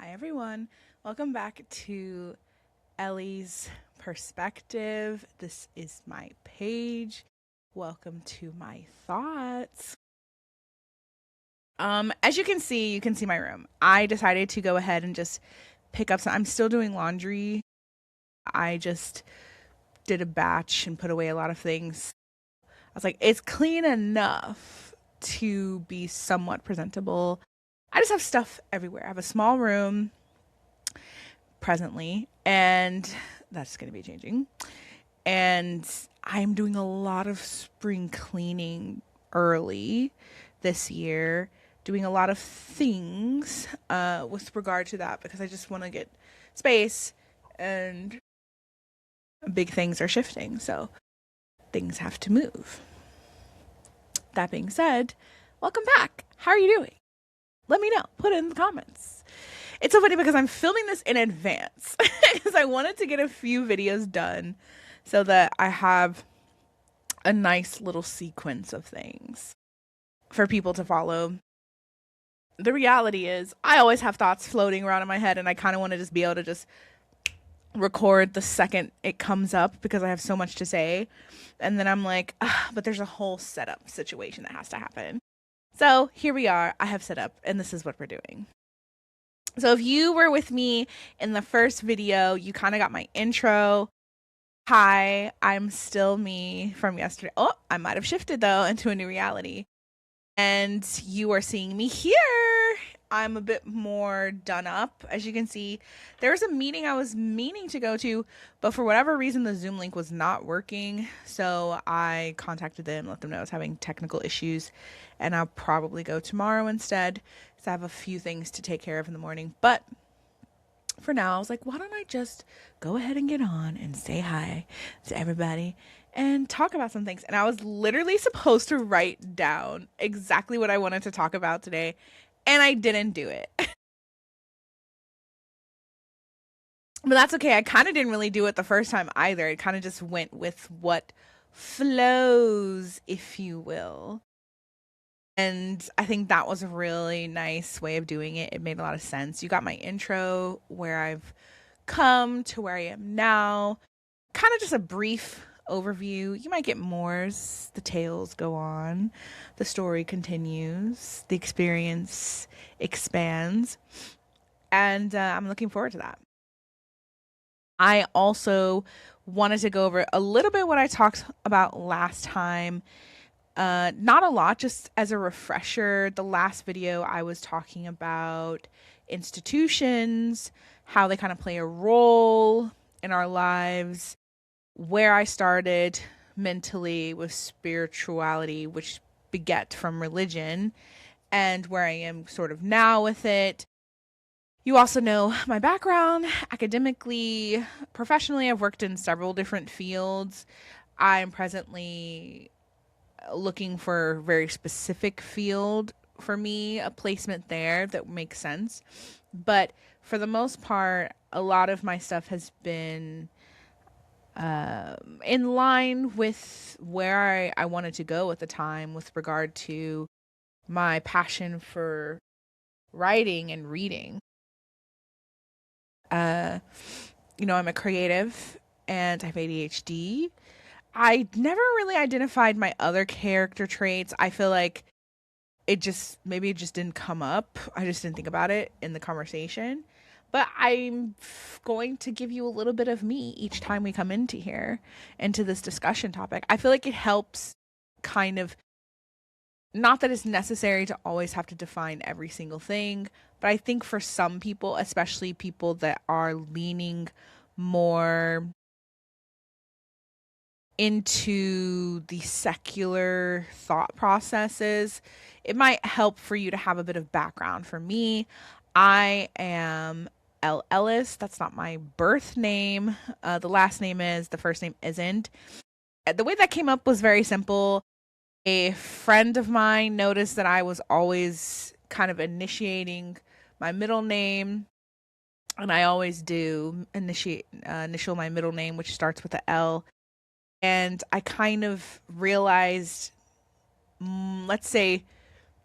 Hi, everyone. Welcome back to Ellie's Perspective. This is my page. Welcome to my thoughts. As you can see my room. I decided to go ahead and just pick up some. I'm still doing laundry. I just did a batch and put away a lot of things. I was like, it's clean enough to be somewhat presentable. I just have stuff everywhere. I have a small room presently, and that's going to be changing. And I'm doing a lot of spring cleaning early this year, doing a lot of things with regard to that because I just want to get space, and big things are shifting, so things have to move. That being said, welcome back. How are you doing? Let me know. Put it in the comments. It's so funny because I'm filming this in advance because I wanted to get a few videos done so that I have a nice little sequence of things for people to follow. The reality is I always have thoughts floating around in my head, and I kind of want to just be able to just record the second it comes up because I have so much to say. And then I'm like, but there's a whole setup situation that has to happen. So here we are. I have set up, and this is what we're doing. So if you were with me in the first video, you kind of got my intro. Hi, I'm still me from yesterday. Oh, I might have shifted though into a new reality. And you are seeing me here. I'm a bit more done up. As you can see, there was a meeting I was meaning to go to, but for whatever reason, the Zoom link was not working. So I contacted them, let them know I was having technical issues, and I'll probably go tomorrow instead. So I have a few things to take care of in the morning. But for now, I was like, why don't I just go ahead and get on and say hi to everybody and talk about some things. And I was literally supposed to write down exactly what I wanted to talk about today, and I didn't do it. But that's okay. I kind of didn't really do it the first time either. It kind of just went with what flows, if you will. And I think that was a really nice way of doing it. It made a lot of sense. You got my intro, where I've come to where I am now. Kind of just a brief overview. You might get more as the tales go on. The story continues. The experience expands. And I'm looking forward to that. I also wanted to go over a little bit what I talked about last time. Not a lot, just as a refresher. The last video I was talking about institutions, how they kind of play a role in our lives, where I started mentally with spirituality, which beget from religion, and where I am sort of now with it. You also know my background academically, professionally. I've worked in several different fields. I'm presently looking for a very specific field for me, a placement there that makes sense. But for the most part, a lot of my stuff has been in line with where I wanted to go at the time with regard to my passion for writing and reading. Uh, I'm a creative and I have ADHD. I never really identified my other character traits. I feel like maybe it just didn't come up. I just didn't think about it in the conversation. But I'm going to give you a little bit of me each time we come into this discussion topic. I feel like it helps kind of, not that it's necessary to always have to define every single thing, but I think for some people, especially people that are leaning more into the secular thought processes, it might help for you to have a bit of background. For me, I am Ellis. That's not my birth name. The last name is, the first name isn't. The way that came up was very simple. A friend of mine noticed that I was always kind of initiating my middle name, and I always do initial my middle name, which starts with a L. And I kind of realized, let's say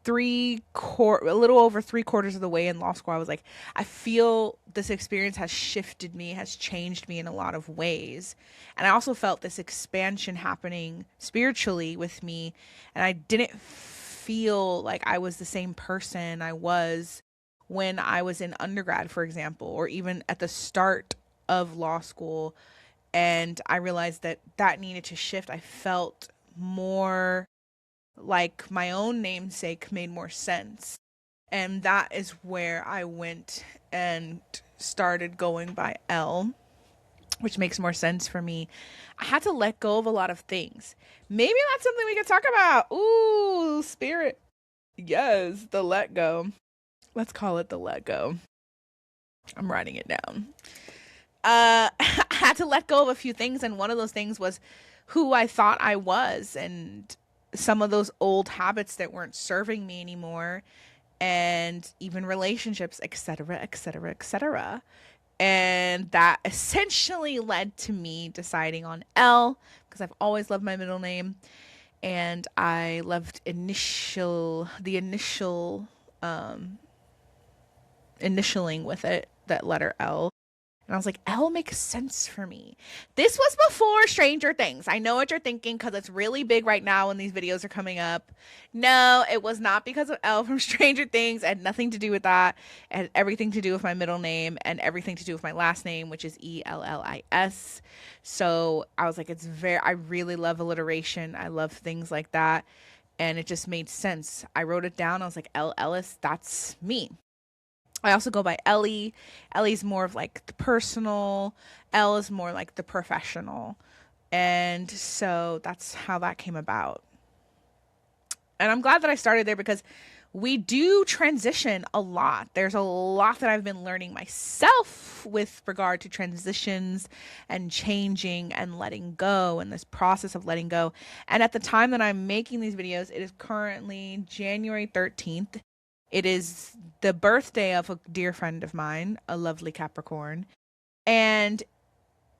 a little over 3/4 of the way in law school, I was like, I feel this experience has shifted me, has changed me in a lot of ways. And I also felt this expansion happening spiritually with me. And I didn't feel like I was the same person I was when I was in undergrad, for example, or even at the start of law school. And I realized that that needed to shift. I felt more like my own namesake made more sense. And that is where I went and started going by L, which makes more sense for me. I had to let go of a lot of things. Maybe that's something we could talk about. Ooh, spirit. Yes, the let go. Let's call it the let go. I'm writing it down. I had to let go of a few things, and one of those things was who I thought I was, and some of those old habits that weren't serving me anymore, and even relationships, etc., etc., etc. And that essentially led to me deciding on L, because I've always loved my middle name, and I loved the initial initialing with it, that letter L. And I was like, L makes sense for me. This was before Stranger Things. I know what you're thinking, because it's really big right now when these videos are coming up. No, it was not because of L from Stranger Things. It had nothing to do with that. It had everything to do with my middle name and everything to do with my last name, which is Ellis. So I was like, I really love alliteration. I love things like that. And it just made sense. I wrote it down. I was like, L. Ellis, that's me. I also go by Ellie. Ellie's more of like the personal. Elle is more like the professional. And so that's how that came about. And I'm glad that I started there, because we do transition a lot. There's a lot that I've been learning myself with regard to transitions and changing and letting go, and this process of letting go. And at the time that I'm making these videos, it is currently January 13th. It is the birthday of a dear friend of mine, a lovely Capricorn, and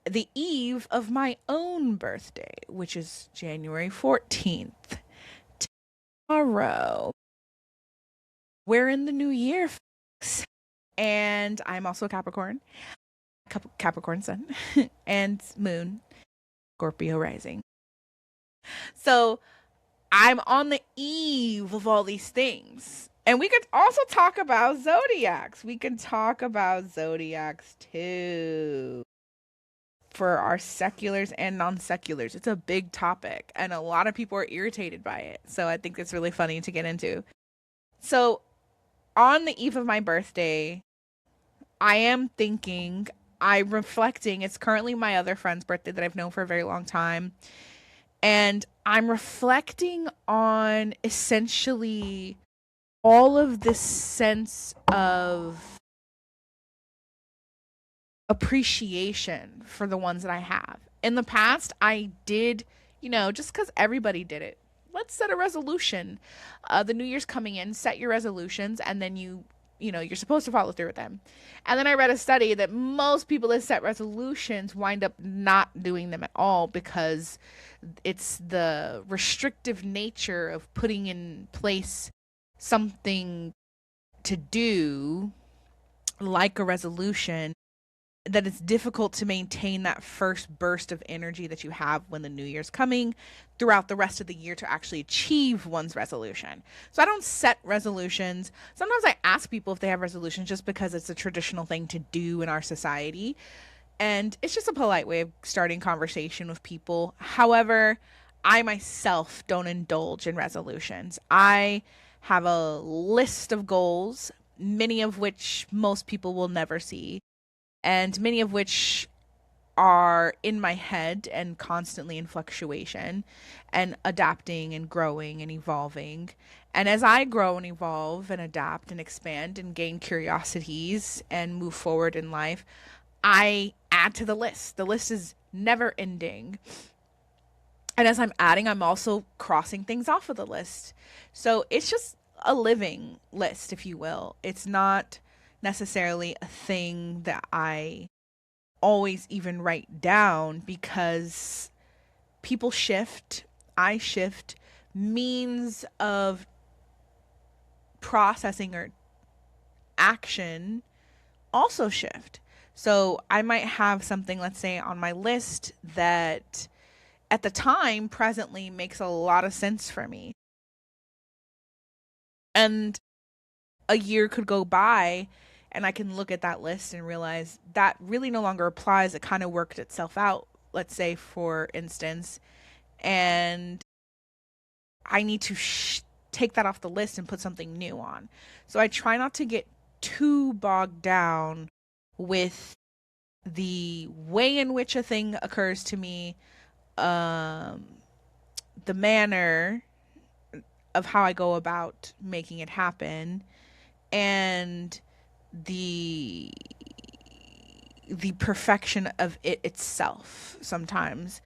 the eve of my own birthday, which is January 14th. Tomorrow, we're in the new year, folks. And I'm also a Capricorn, Capricorn sun, and moon, Scorpio rising. So I'm on the eve of all these things. And we could also talk about zodiacs. We can talk about zodiacs too, for our seculars and non-seculars. It's a big topic, and a lot of people are irritated by it. So I think it's really funny to get into. So on the eve of my birthday, I'm reflecting. It's currently my other friend's birthday that I've known for a very long time. And I'm reflecting on essentially all of this sense of appreciation for the ones that I have. In the past, I did, just because everybody did it. Let's set a resolution. The New Year's coming in, set your resolutions, and then you're supposed to follow through with them. And then I read a study that most people that set resolutions wind up not doing them at all, because it's the restrictive nature of putting in place something to do, like a resolution, that it's difficult to maintain that first burst of energy that you have when the new year's coming throughout the rest of the year to actually achieve one's resolution. So I don't set resolutions. Sometimes I ask people if they have resolutions, just because it's a traditional thing to do in our society. And it's just a polite way of starting conversation with people. However, I myself don't indulge in resolutions. I have a list of goals, many of which most people will never see, and many of which are in my head and constantly in fluctuation and adapting and growing and evolving. And as I grow and evolve and adapt and expand and gain curiosities and move forward in life, I add to the list. The list is never ending. And as I'm adding, I'm also crossing things off of the list. So it's just a living list, if you will. It's not necessarily a thing that I always even write down, because people shift, I shift, means of processing or action also shift. So I might have something, let's say, on my list that at the time presently makes a lot of sense for me. And a year could go by and I can look at that list and realize that really no longer applies. It kind of worked itself out, let's say, for instance, and I need to take that off the list and put something new on. So I try not to get too bogged down with the way in which a thing occurs to me, um, the manner of how I go about making it happen, and the the perfection of it itself. Sometimes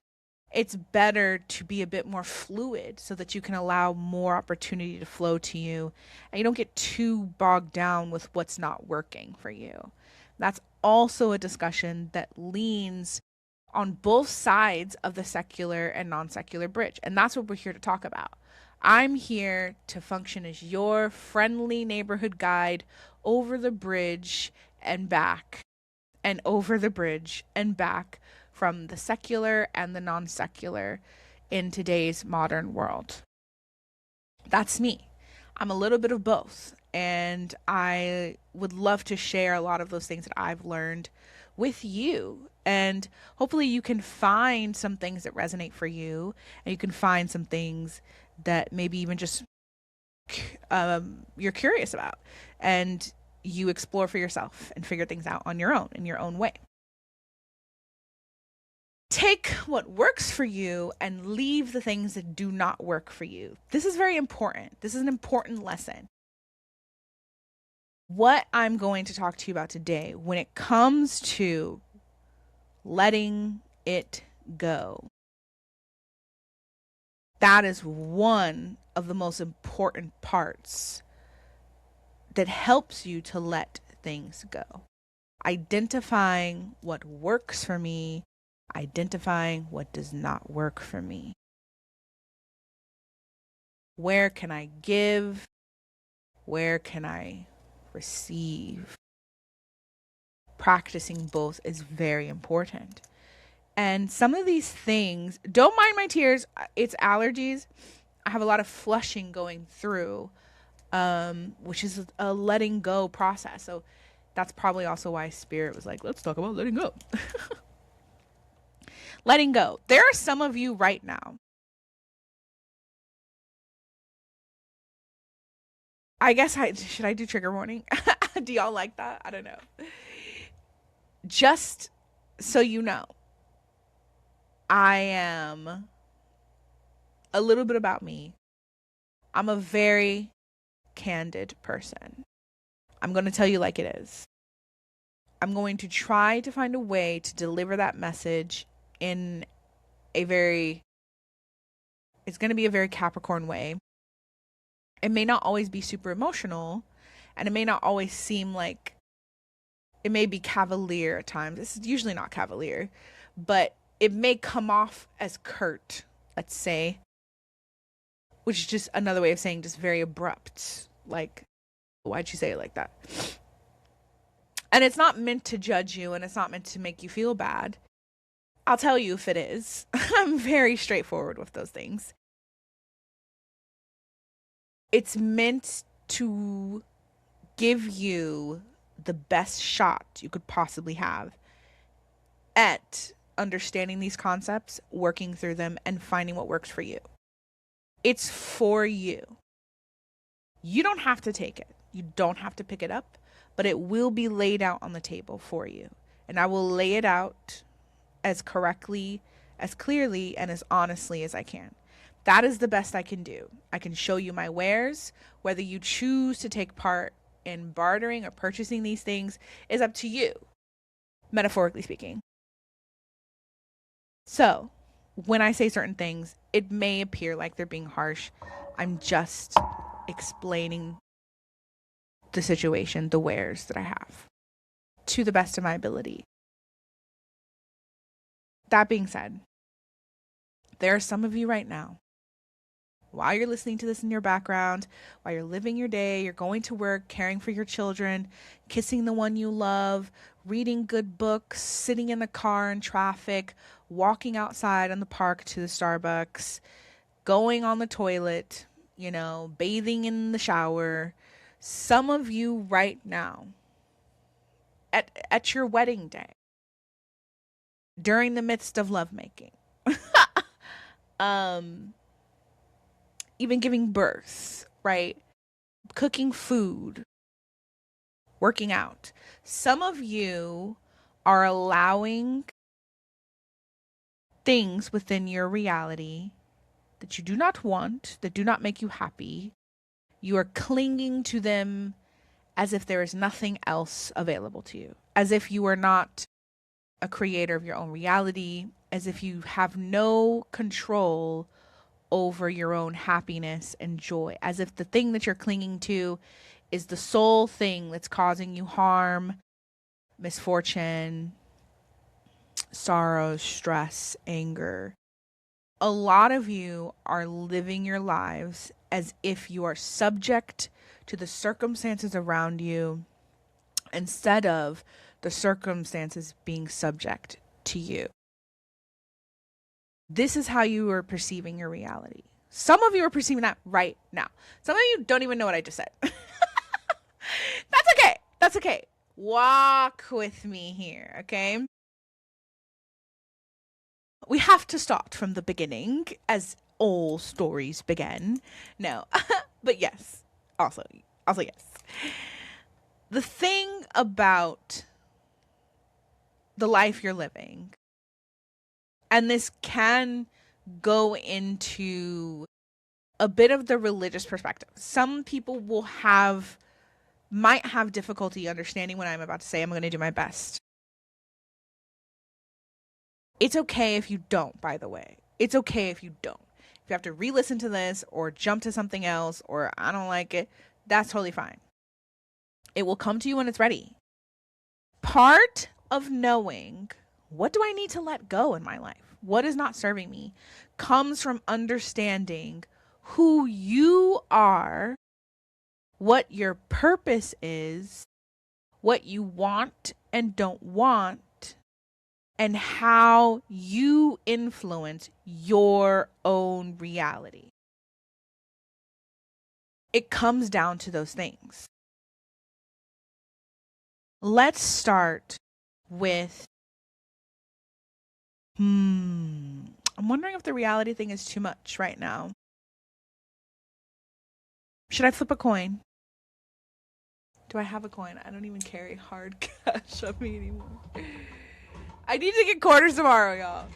it's better to be a bit more fluid so that you can allow more opportunity to flow to you and you don't get too bogged down with what's not working for you. That's also a discussion that leans on both sides of the secular and non secular bridge. And that's what we're here to talk about. I'm here to function as your friendly neighborhood guide over the bridge and back, and over the bridge and back from the secular and the non secular in today's modern world. That's me. I'm a little bit of both. And I would love to share a lot of those things that I've learned with you. And hopefully, you can find some things that resonate for you, and you can find some things that maybe even just you're curious about, and you explore for yourself and figure things out on your own in your own way. Take what works for you and leave the things that do not work for you. This is very important. This is an important lesson. What I'm going to talk to you about today, when it comes to letting it go, that is one of the most important parts that helps you to let things go. Identifying what works for me, identifying what does not work for me. Where can I give? Where can I receive? Practicing both is very important. And some of these things, don't mind my tears, it's allergies. I have a lot of flushing going through, which is a letting go process. So that's probably also why Spirit was like, let's talk about letting go. Letting go. There are some of you right now. I guess should I do trigger warning? Do y'all like that? I don't know. Just so you know, I am a little bit about me. I'm a very candid person. I'm going to tell you like it is. I'm going to try to find a way to deliver that message in it's going to be a very Capricorn way. It may not always be super emotional, and it may not always seem like, it may be cavalier at times. It's usually not cavalier, but it may come off as curt, let's say, which is just another way of saying just very abrupt. Like, why'd you say it like that? And it's not meant to judge you, and it's not meant to make you feel bad. I'll tell you if it is. I'm very straightforward with those things. It's meant to give you the best shot you could possibly have at understanding these concepts, working through them, and finding what works for you. It's for you. You don't have to take it. You don't have to pick it up, but it will be laid out on the table for you. And I will lay it out as correctly, as clearly, and as honestly as I can. That is the best I can do. I can show you my wares. Whether you choose to take part in bartering or purchasing these things is up to you, metaphorically speaking. So, when I say certain things, it may appear like they're being harsh. I'm just explaining the situation, the wares that I have, to the best of my ability. That being said, there are some of you right now while you're listening to this in your background, while you're living your day, you're going to work, caring for your children, kissing the one you love, reading good books, sitting in the car in traffic, walking outside in the park to the Starbucks, going on the toilet, bathing in the shower. Some of you right now, at your wedding day, during the midst of lovemaking, um, even giving birth, right? Cooking food, working out. Some of you are allowing things within your reality that you do not want, that do not make you happy. You are clinging to them as if there is nothing else available to you, as if you are not a creator of your own reality, as if you have no control over your own happiness and joy, as if the thing that you're clinging to is the sole thing that's causing you harm, misfortune, sorrow, stress, anger. A lot of you are living your lives as if you are subject to the circumstances around you instead of the circumstances being subject to you. This is how you are perceiving your reality. Some of you are perceiving that right now. Some of you don't even know what I just said. That's okay. That's okay. Walk with me here, okay? We have to start from the beginning, as all stories begin. No, but yes, also yes. The thing about the life you're living, and this can go into a bit of the religious perspective. Some people might have difficulty understanding what I'm about to say. I'm going to do my best. It's okay if you don't, by the way. It's okay if you don't. If you have to re-listen to this or jump to something else or I don't like it, that's totally fine. It will come to you when it's ready. Part of knowing what do I need to let go in my life, what is not serving me, comes from understanding who you are, what your purpose is, what you want and don't want, and how you influence your own reality. It comes down to those things. Let's start with, I'm wondering if the reality thing is too much right now. Should I flip a coin? Do I have a coin? I don't even carry hard cash on me anymore. I need to get quarters tomorrow, y'all.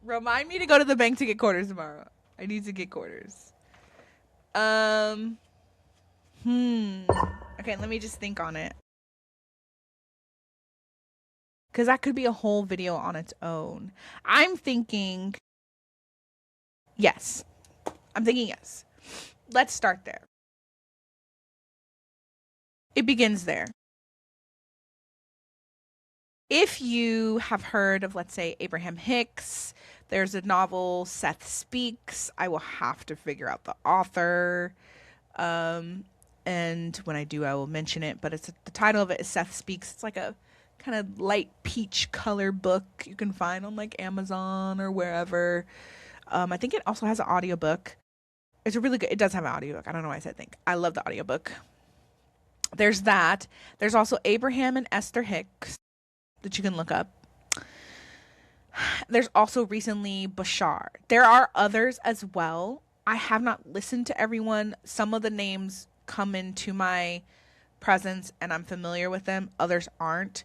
Remind me to go to the bank to get quarters tomorrow. I need to get quarters. Okay, let me just think on it. Because that could be a whole video on its own. I'm thinking yes. I'm thinking yes. Let's start there. It begins there. If you have heard of, let's say, Abraham Hicks, there's a novel, Seth Speaks. I will have to figure out the author. And when I do, I will mention it. But the title of it is Seth Speaks. It's like a kind of light peach color book you can find on like Amazon or wherever. I think it also has an audiobook. It's a really good, it does have an audiobook. I don't know why I said think. I love the audiobook. There's that. There's also Abraham and Esther Hicks that you can look up. There's also recently Bashar. There are others as well. I have not listened to everyone. Some of the names come into my presence and I'm familiar with them. Others aren't.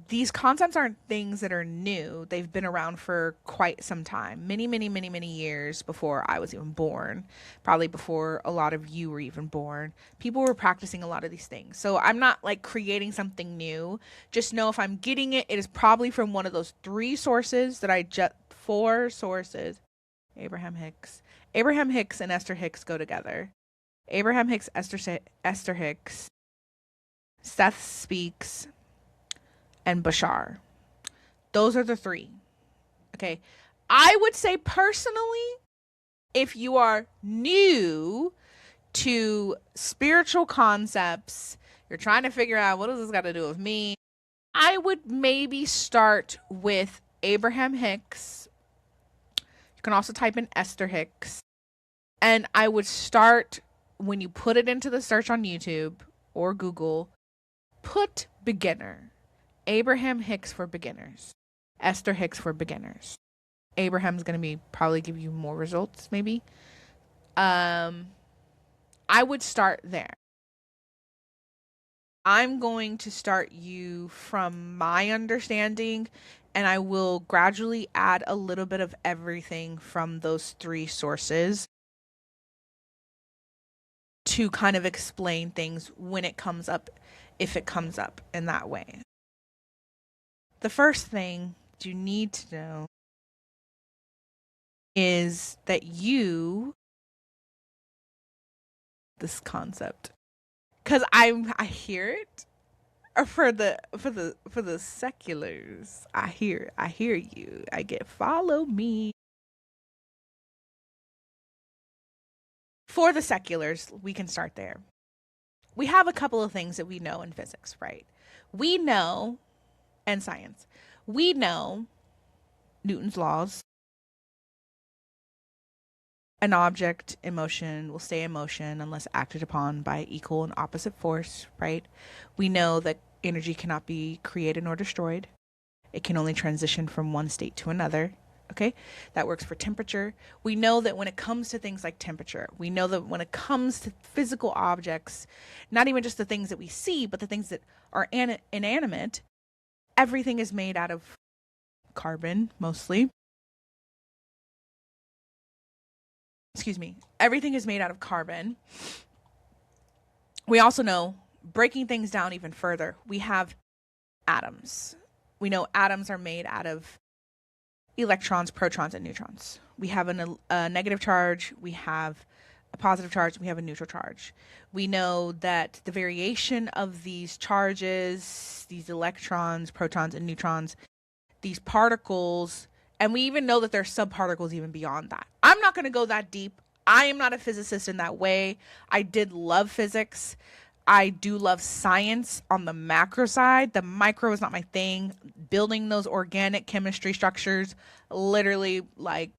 These concepts aren't things that are new. They've been around for quite some time. Many, many, many, many years before I was even born. Probably before a lot of you were even born. People were practicing a lot of these things. So I'm not like creating something new. Just know if I'm getting it, it is probably from one of those three sources that four sources. Abraham Hicks and Esther Hicks go together. Abraham Hicks, Esther Hicks, Seth Speaks, and Bashar. Those are the three. Okay. I would say personally, If you are new to spiritual concepts, you're trying to figure out what does this got to do with me, I would maybe start with Abraham Hicks. You can also type in Esther Hicks. And I would start when you put it into the search on YouTube or Google, put beginner. Abraham Hicks for beginners. Esther Hicks for beginners. Abraham's going to be probably give you more results maybe. I would start there. I'm going to start you from my understanding, and I will gradually add a little bit of everything from those three sources to kind of explain things when it comes up, if it comes up in that way. The first thing you need to know is that this concept, because I hear it for the seculars. I hear you. I get follow me. For the seculars, we can start there. We have a couple of things that we know in physics, right? We know, and science, we know Newton's laws. An object in motion will stay in motion unless acted upon by equal and opposite force, right? We know that energy cannot be created nor destroyed. It can only transition from one state to another. Okay, that works for temperature. We know that when it comes to things like temperature, we know that when it comes to physical objects, not even just the things that we see, but the things that are inanimate, everything is made out of carbon, mostly. Everything is made out of carbon. We also know, breaking things down even further, we have atoms. We know atoms are made out of electrons, protons, and neutrons. We have a negative charge, we have a positive charge, we have a neutral charge. We know that the variation of these charges, these electrons, protons, and neutrons, these particles, and we even know that there's subparticles even beyond that. I'm not going to go that deep. I am not a physicist in that way. I did love physics. I do love science on the macro side. The micro is not my thing. Building those organic chemistry structures literally like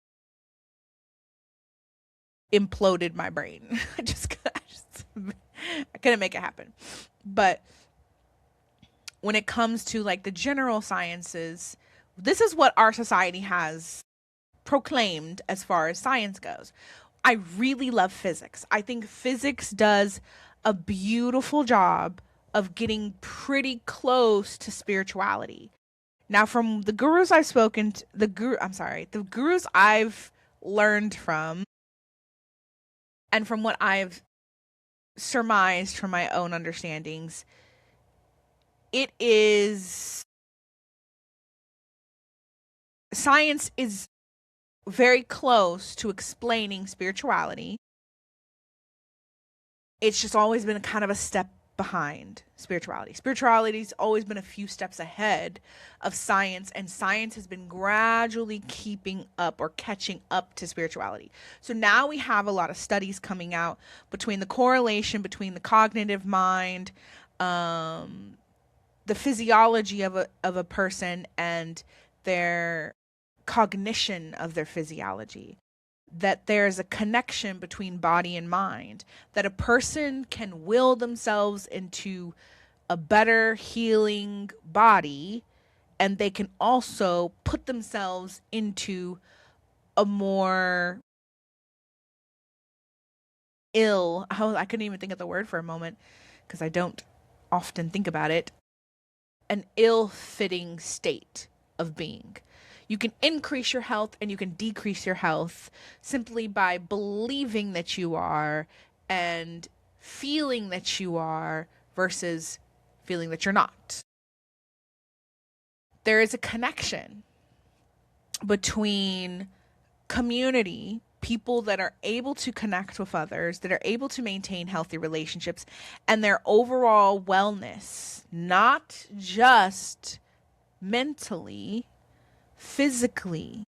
imploded my brain. I couldn't make it happen. But when it comes to like the general sciences, this is what our society has proclaimed as far as science goes. I really love physics. I think physics does a beautiful job of getting pretty close to spirituality. Now, from the gurus I've spoken to, the gurus I've learned from, and from what I've surmised from my own understandings, science is very close to explaining spirituality. It's just always been kind of a step behind spirituality. Spirituality's always been a few steps ahead of science, and science has been gradually keeping up or catching up to spirituality. So now we have a lot of studies coming out between the correlation between the cognitive mind, the physiology of a person, and their cognition of their physiology. That there's a connection between body and mind, that a person can will themselves into a better healing body, and they can also put themselves into a more I couldn't even think of the word for a moment because I don't often think about it, an ill-fitting state of being. You can increase your health and you can decrease your health simply by believing that you are and feeling that you are versus feeling that you're not. There is a connection between community, people that are able to connect with others, that are able to maintain healthy relationships, and their overall wellness, not just mentally, physically.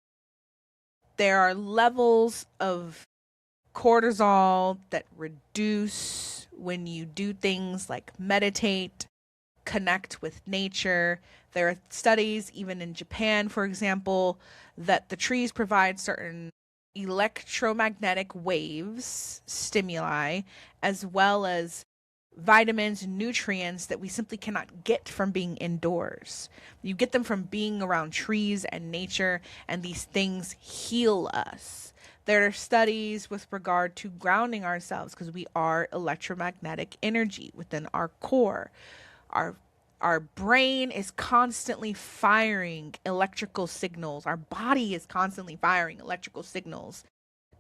There are levels of cortisol that reduce when you do things like meditate, connect with nature. There are studies, even in Japan, for example, that the trees provide certain electromagnetic waves, stimuli, as well as vitamins, nutrients that we simply cannot get from being indoors. You get them from being around trees and nature, and these things heal us. There are studies with regard to grounding ourselves because we are electromagnetic energy within our core. Our our brain is constantly firing electrical signals. Our body is constantly firing electrical signals,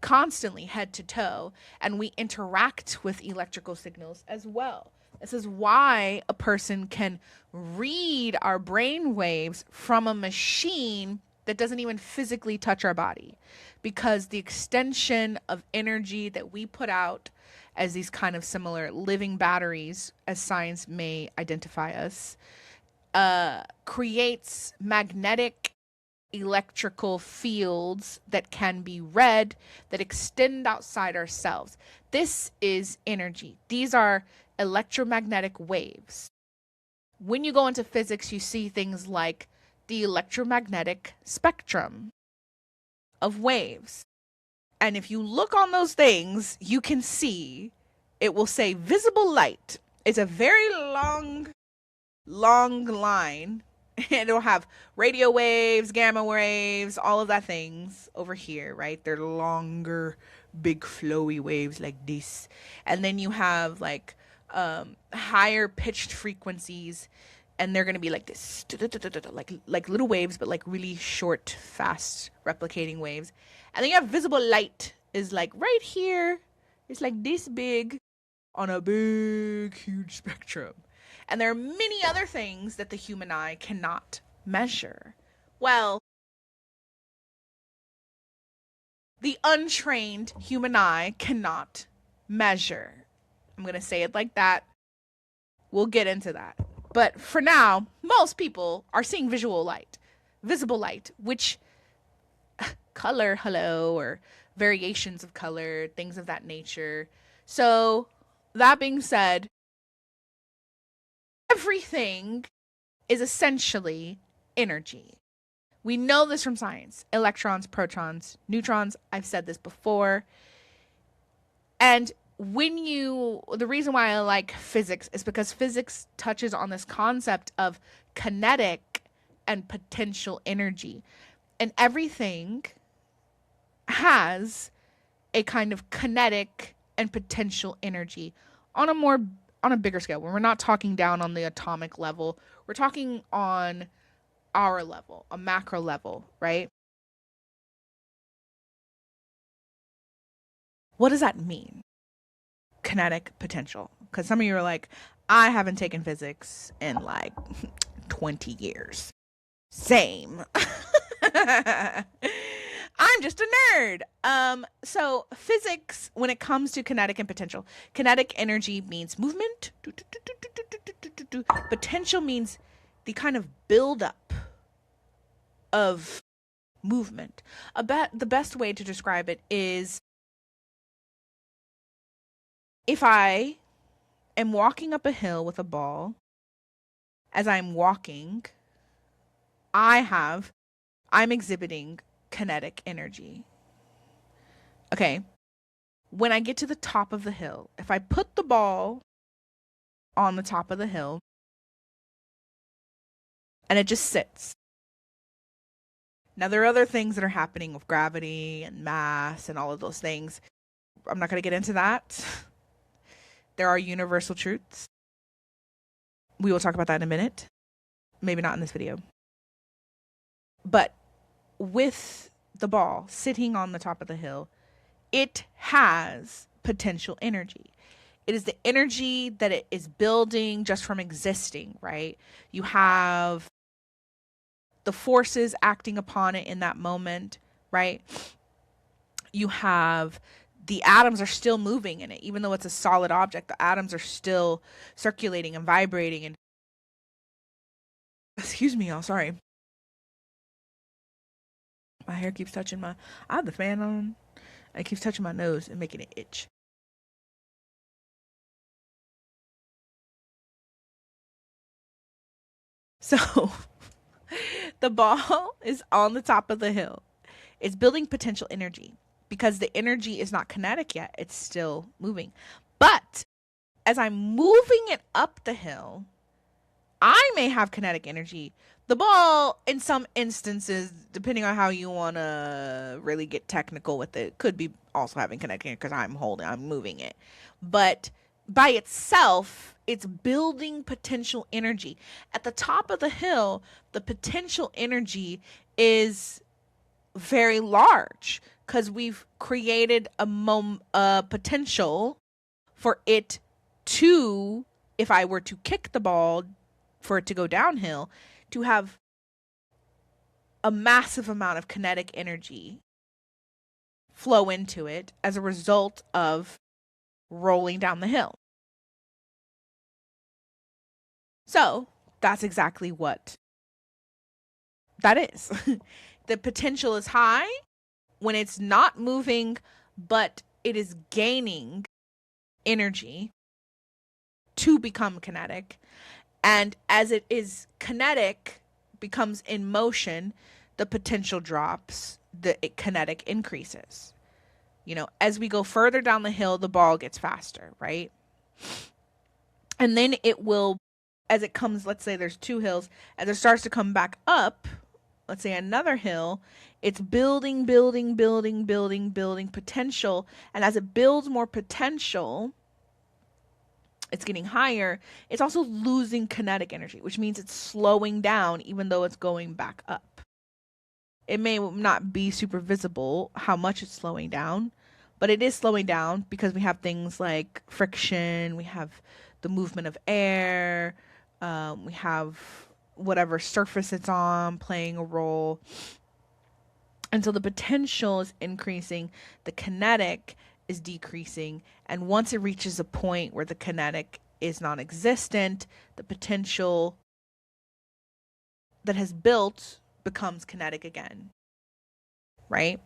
constantly head to toe, and we interact with electrical signals as well. This is why a person can read our brain waves from a machine that doesn't even physically touch our body, because the extension of energy that we put out as these kind of similar living batteries, as science may identify us, creates magnetic electrical fields that can be read, that extend outside ourselves. This is energy. These are electromagnetic waves. When you go into physics, you see things like the electromagnetic spectrum of waves. And if you look on those things, you can see it will say visible light. It's a very long line. And it'll have radio waves, gamma waves, all of that things over here, right? They're longer, big flowy waves like this. And then you have like higher pitched frequencies, and they're going to be like this, like little waves, but like really short, fast replicating waves. And then you have visible light, is like right here. It's like this big on a big, huge spectrum. And there are many other things that the human eye cannot measure. Well, the untrained human eye cannot measure. I'm going to say it like that. We'll get into that. But for now, most people are seeing visible light, which color, hello, or variations of color, things of that nature. So, that being said, everything is essentially energy. We know this from science. Electrons, protons, neutrons. I've said this before. And the reason why I like physics is because physics touches on this concept of kinetic and potential energy. And everything has a kind of kinetic and potential energy on a bigger scale. When we're not talking down on the atomic level, we're talking on our level, a macro level, right? What does that mean? Kinetic potential. Because some of you are like, I haven't taken physics in like 20 years. Same. I'm just a nerd. So physics, when it comes to kinetic and potential, kinetic energy means movement. Potential means the kind of buildup of movement. The best way to describe it is, if I am walking up a hill with a ball, as I'm walking, I'm exhibiting kinetic energy. Okay. When I get to the top of the hill, if I put the ball on the top of the hill and it just sits. Now, there are other things that are happening with gravity and mass and all of those things. I'm not going to get into that. There are universal truths. We will talk about that in a minute. Maybe not in this video. But with the ball sitting on the top of the hill, it has potential energy. It is the energy that it is building just from existing, right? You have the forces acting upon it in that moment, right? You have the atoms are still moving in it. Even though it's a solid object, the atoms are still circulating and vibrating. And excuse me, y'all, sorry. My hair keeps touching I have the fan on. It keeps touching my nose and making it itch. So the ball is on the top of the hill. It's building potential energy because the energy is not kinetic yet. It's still moving. But as I'm moving it up the hill, I may have kinetic energy. The ball, in some instances, depending on how you want to really get technical with it, could be also having kinetic energy because I'm moving it. But by itself, it's building potential energy. At the top of the hill, the potential energy is very large because we've created a potential for it to, if I were to kick the ball, for it to go downhill, to have a massive amount of kinetic energy flow into it as a result of rolling down the hill. So that's exactly what that is. The potential is high when it's not moving, but it is gaining energy to become kinetic. And as it is kinetic, becomes in motion, the potential drops, the kinetic increases. You know, as we go further down the hill, the ball gets faster, right? And then it will, as it comes, let's say there's 2 hills, as it starts to come back up, let's say another hill, it's building potential. And as it builds more potential, it's getting higher. It's also losing kinetic energy, which means it's slowing down even though it's going back up. It may not be super visible how much it's slowing down, but it is slowing down because we have things like friction, we have the movement of air, we have whatever surface it's on playing a role. And so the potential is increasing, the kinetic is decreasing, and once it reaches a point where the kinetic is non-existent, the potential that has built becomes kinetic again, right?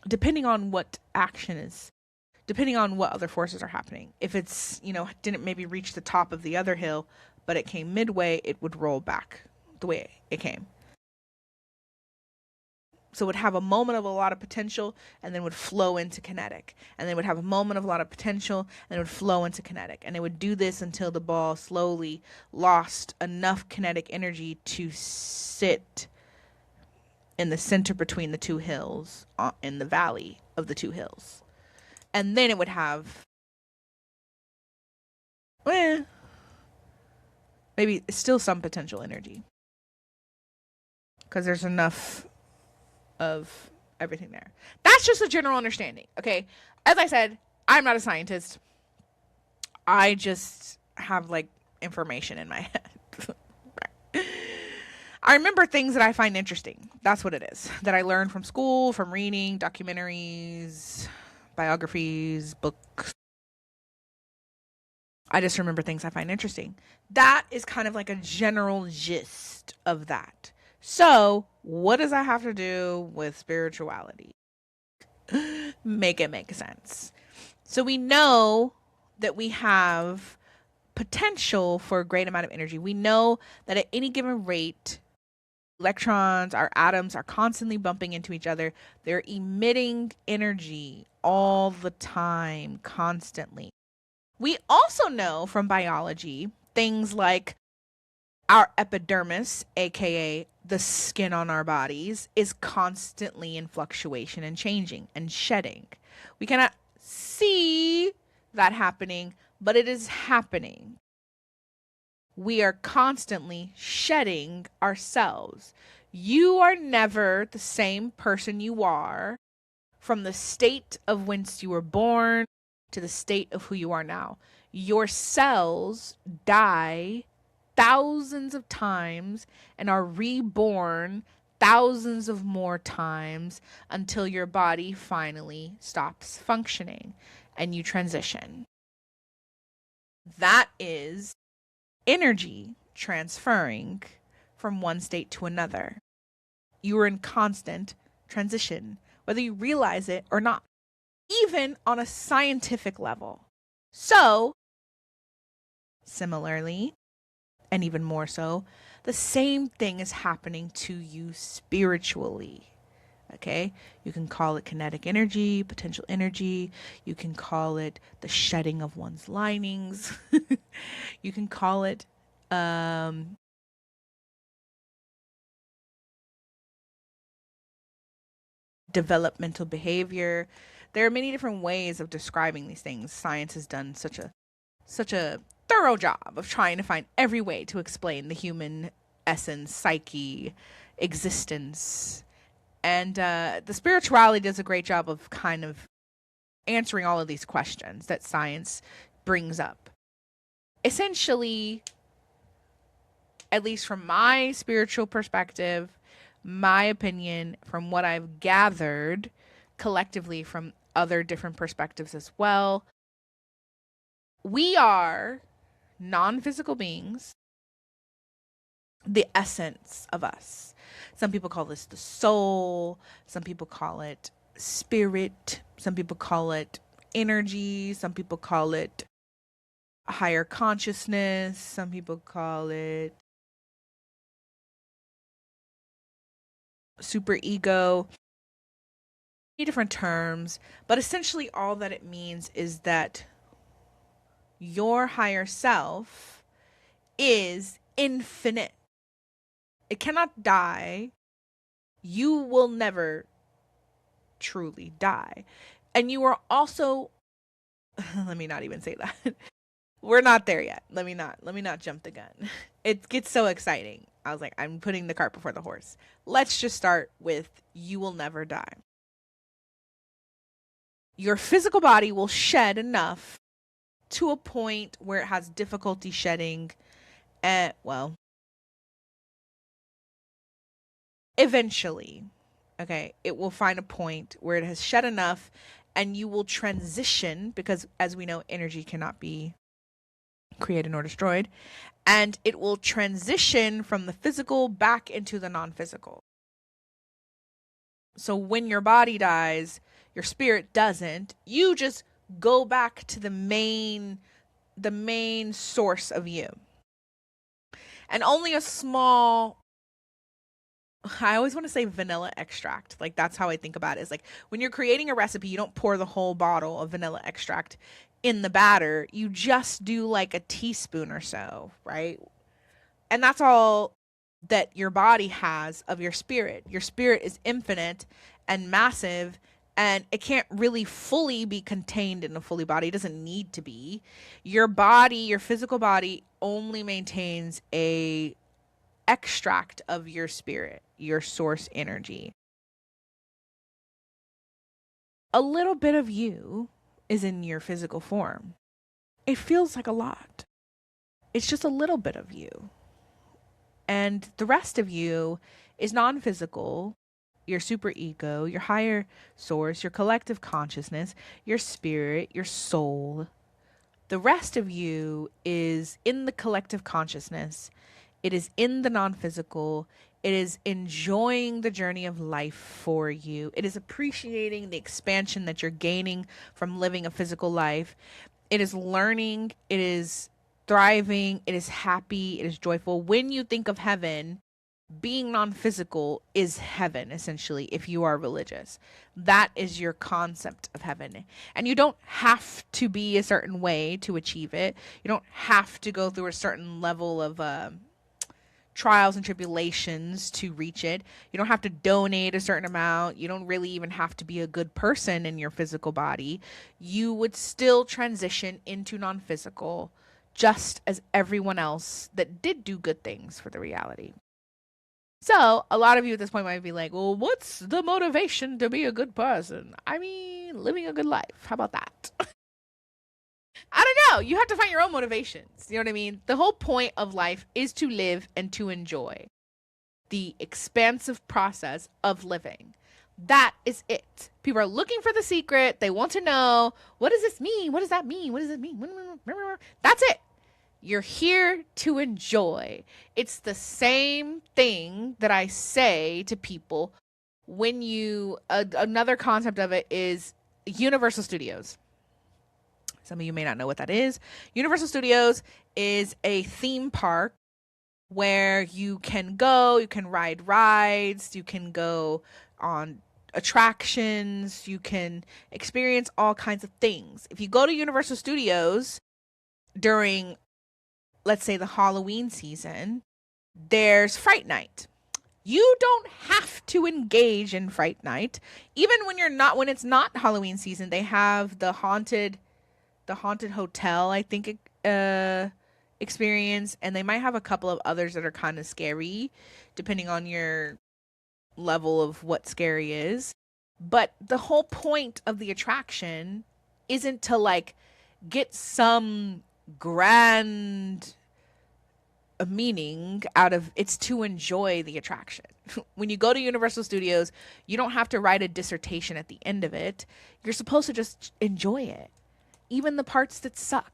Depending on what action is, depending on what other forces are happening. If it's, didn't maybe reach the top of the other hill, but it came midway, it would roll back the way it came. So it would have a moment of a lot of potential and then would flow into kinetic. And then would have a moment of a lot of potential and it would flow into kinetic. And it would do this until the ball slowly lost enough kinetic energy to sit in the center between the 2 hills, in the valley of the 2 hills. And then it would have maybe still some potential energy because there's enough of everything there. That's just a general understanding, okay? As I said, I'm not a scientist. I just have information in my head. I remember things that I find interesting. That's what it is. That I learned from school, from reading, documentaries, biographies, books. I just remember things I find interesting. That is kind of like a general gist of that. So, what does that have to do with spirituality? Make it make sense. So we know that we have potential for a great amount of energy. We know that at any given rate, electrons, our atoms are constantly bumping into each other. They're emitting energy all the time, constantly. We also know from biology things like our epidermis, aka the skin on our bodies, is constantly in fluctuation and changing and shedding. We cannot see that happening, but it is happening. We are constantly shedding ourselves. You are never the same person you are from the state of whence you were born to the state of who you are now. Your cells die thousands of times and are reborn thousands of more times until your body finally stops functioning and you transition. That is energy transferring from one state to another. You are in constant transition, whether you realize it or not. even on a scientific level. So, similarly, and even more so, the same thing is happening to you spiritually. Okay? You can call it kinetic energy, potential energy. You can call it the shedding of one's linings. You can call it developmental behavior. There are many different ways of describing these things. Science has done such a thorough job of trying to find every way to explain the human essence, psyche, existence. And the spirituality does a great job of kind of answering all of these questions that science brings up. Essentially, at least from my spiritual perspective, my opinion, from what I've gathered collectively from other different perspectives as well, we are non physical beings, the essence of us. Some people call this the soul, some people call it spirit, some people call it energy, some people call it higher consciousness, some people call it super ego, different terms, but essentially all that it means is that your higher self is infinite. It cannot die. You will never truly die. And you are also let me not even say that. We're not there yet. Let me not jump the gun. It gets so exciting. I was like, I'm putting the cart before the horse. Let's just start with you will never die. Your physical body will shed enough to a point where it has difficulty shedding, and well, eventually, okay, it will find a point where it has shed enough and you will transition, because as we know, energy cannot be created nor destroyed, and it will transition from the physical back into the non-physical. So when your body dies, your spirit doesn't. You just go back to the main source of you. And only a small, I always want to say vanilla extract. Like that's how I think about it. It's like when you're creating a recipe, you don't pour the whole bottle of vanilla extract in the batter. You just do like a teaspoon or so, right? And that's all that your body has of your spirit. Your spirit is infinite and massive, and it can't really fully be contained in a fully body. It doesn't need to be. Your body, your physical body only maintains a extract of your spirit, your source energy. A little bit of you is in your physical form. It feels like a lot. It's just a little bit of you. And the rest of you is non physical, your super ego, your higher source, your collective consciousness, your spirit, your soul. The rest of you is in the collective consciousness. It is in the non physical. It is enjoying the journey of life for you. It is appreciating the expansion that you're gaining from living a physical life. It is learning. It is thriving. It is happy. It is joyful. When you think of heaven, being non-physical is heaven, essentially, if you are religious. That is your concept of heaven. And you don't have to be a certain way to achieve it. You don't have to go through a certain level of trials and tribulations to reach it. You don't have to donate a certain amount. You don't really even have to be a good person in your physical body. You would still transition into non-physical, just as everyone else that did do good things for the reality. So, a lot of you at this point might be like, well, what's the motivation to be a good person? I mean, living a good life. How about that? I don't know. You have to find your own motivations. You know what I mean? The whole point of life is to live and to enjoy the expansive process of living. That is it. People are looking for the secret. They want to know, what does this mean? What does that mean? What does it mean? That's it. You're here to enjoy. It's the same thing that I say to people when another concept of it is Universal Studios. Some of you may not know what that is. Universal Studios is a theme park where you can go, you can ride rides, you can go on attractions, you can experience all kinds of things. If you go to Universal Studios during, let's say, the Halloween season, there's Fright Night. You don't have to engage in Fright Night. Even when it's not Halloween season, they have the haunted hotel, I think, experience, and they might have a couple of others that are kind of scary, depending on your level of what scary is. But the whole point of the attraction isn't to like get some grand meaning out of it's to enjoy the attraction. When you go to Universal Studios, you don't have to write a dissertation at the end of it. You're supposed to just enjoy it. Even the parts that suck.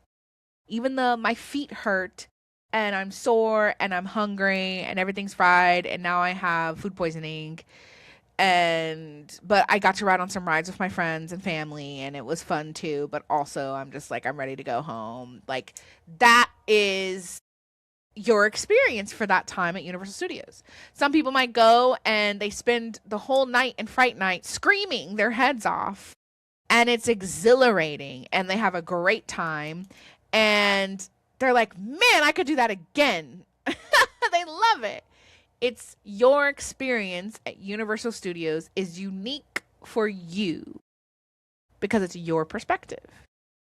Even the my feet hurt and I'm sore and I'm hungry and everything's fried and now I have food poisoning, but I got to ride on some rides with my friends and family and it was fun too, but also I'm just like I'm ready to go home. Like that is your experience for that time at Universal Studios. Some people might go and they spend the whole night in Fright Night screaming their heads off, and it's exhilarating and they have a great time and they're like, man, I could do that again. They love it. It's your experience at Universal Studios is unique for you because it's your perspective.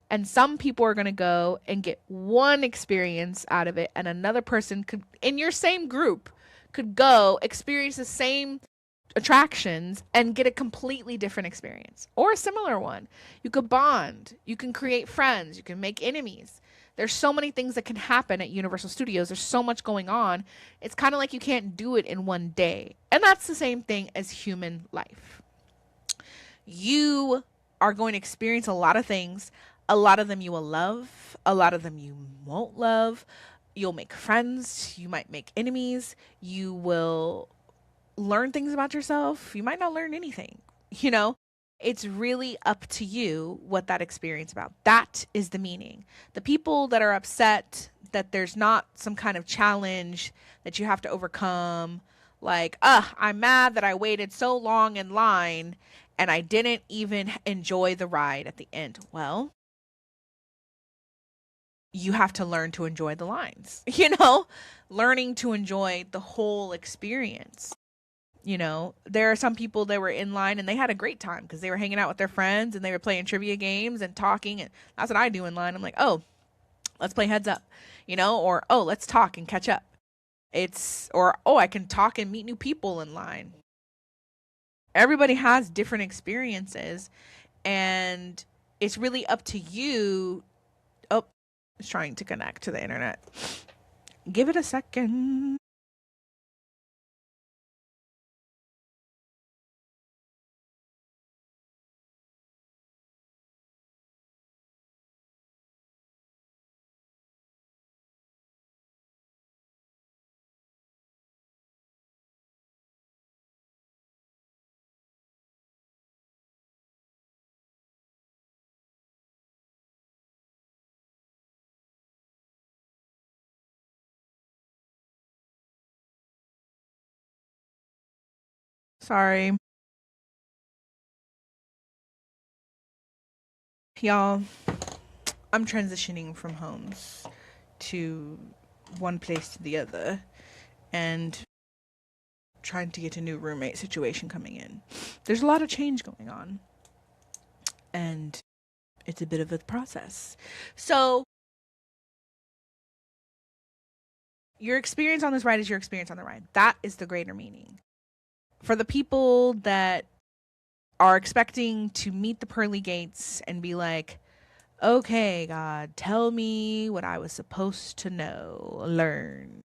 And some people are going to go and get one experience out of it, and another person could, in your same group, could go experience the same attractions and get a completely different experience or a similar one. You could bond, you can create friends, you can make enemies. There's so many things that can happen at Universal Studios. There's so much going on. It's kind of like you can't do it in one day. And that's the same thing as human life. You are going to experience a lot of things. A lot of them you will love. A lot of them you won't love. You'll make friends. You might make enemies. You will learn things about yourself. You might not learn anything. It's really up to you what that experience about. That is the meaning. The people that are upset that there's not some kind of challenge that you have to overcome, like, I'm mad that I waited so long in line and I didn't even enjoy the ride at the end. Well, you have to learn to enjoy the lines, learning to enjoy the whole experience. There are some people that were in line and they had a great time because they were hanging out with their friends and they were playing trivia games and talking. And that's what I do in line. I'm like, oh, let's play heads up, or, oh, let's talk and catch up. I can talk and meet new people in line. Everybody has different experiences and it's really up to you. Oh, it's trying to connect to the internet. Give it a second. Sorry. Y'all, I'm transitioning from homes to one place to the other and trying to get a new roommate situation coming in. There's a lot of change going on and it's a bit of a process. So your experience on this ride is your experience on the ride. That is the greater meaning. For the people that are expecting to meet the pearly gates and be like, okay, God, tell me what I was supposed to know, learn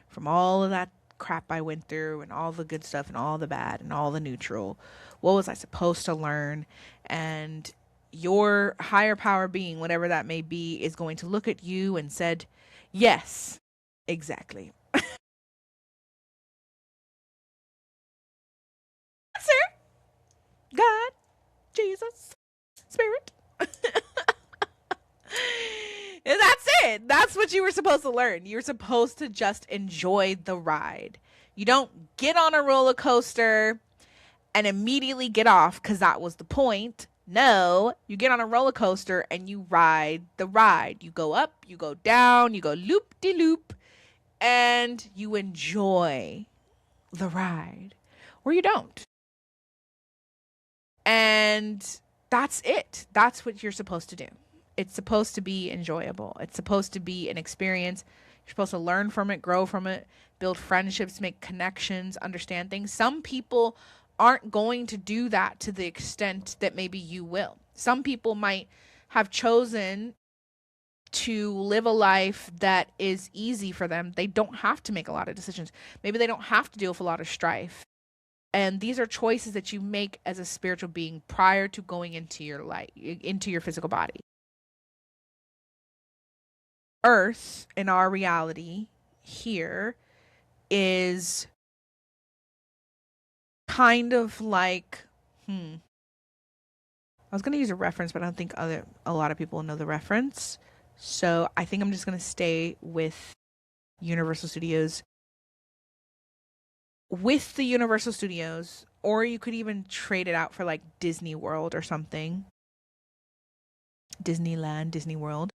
from all of that crap I went through and all the good stuff and all the bad and all the neutral. What was I supposed to learn? And your higher power being, whatever that may be, is going to look at you and said, yes, exactly. Answer, God, Jesus. spirit. And that's it. That's what you were supposed to learn. You're supposed to just enjoy the ride. You don't get on a roller coaster and immediately get off because that was the point. No, you get on a roller coaster and you ride the ride. You go up, you go down, you go loop de loop, and you enjoy the ride. Or you don't. And that's it. That's what you're supposed to do. It's supposed to be enjoyable. It's supposed to be an experience. You're supposed to learn from it, grow from it, build friendships, make connections, understand things. Some people aren't going to do that to the extent that maybe you will. Some people might have chosen to live a life that is easy for them. They don't have to make a lot of decisions. Maybe they don't have to deal with a lot of strife. And these are choices that you make as a spiritual being prior to going into your life, into your physical body. Earth, in our reality here, is kind of like, I was going to use a reference, but I don't think a lot of people know the reference. So I think I'm just going to stay with Universal Studios. With the Universal Studios, or you could even trade it out for like Disney World or something. Disneyland, Disney World.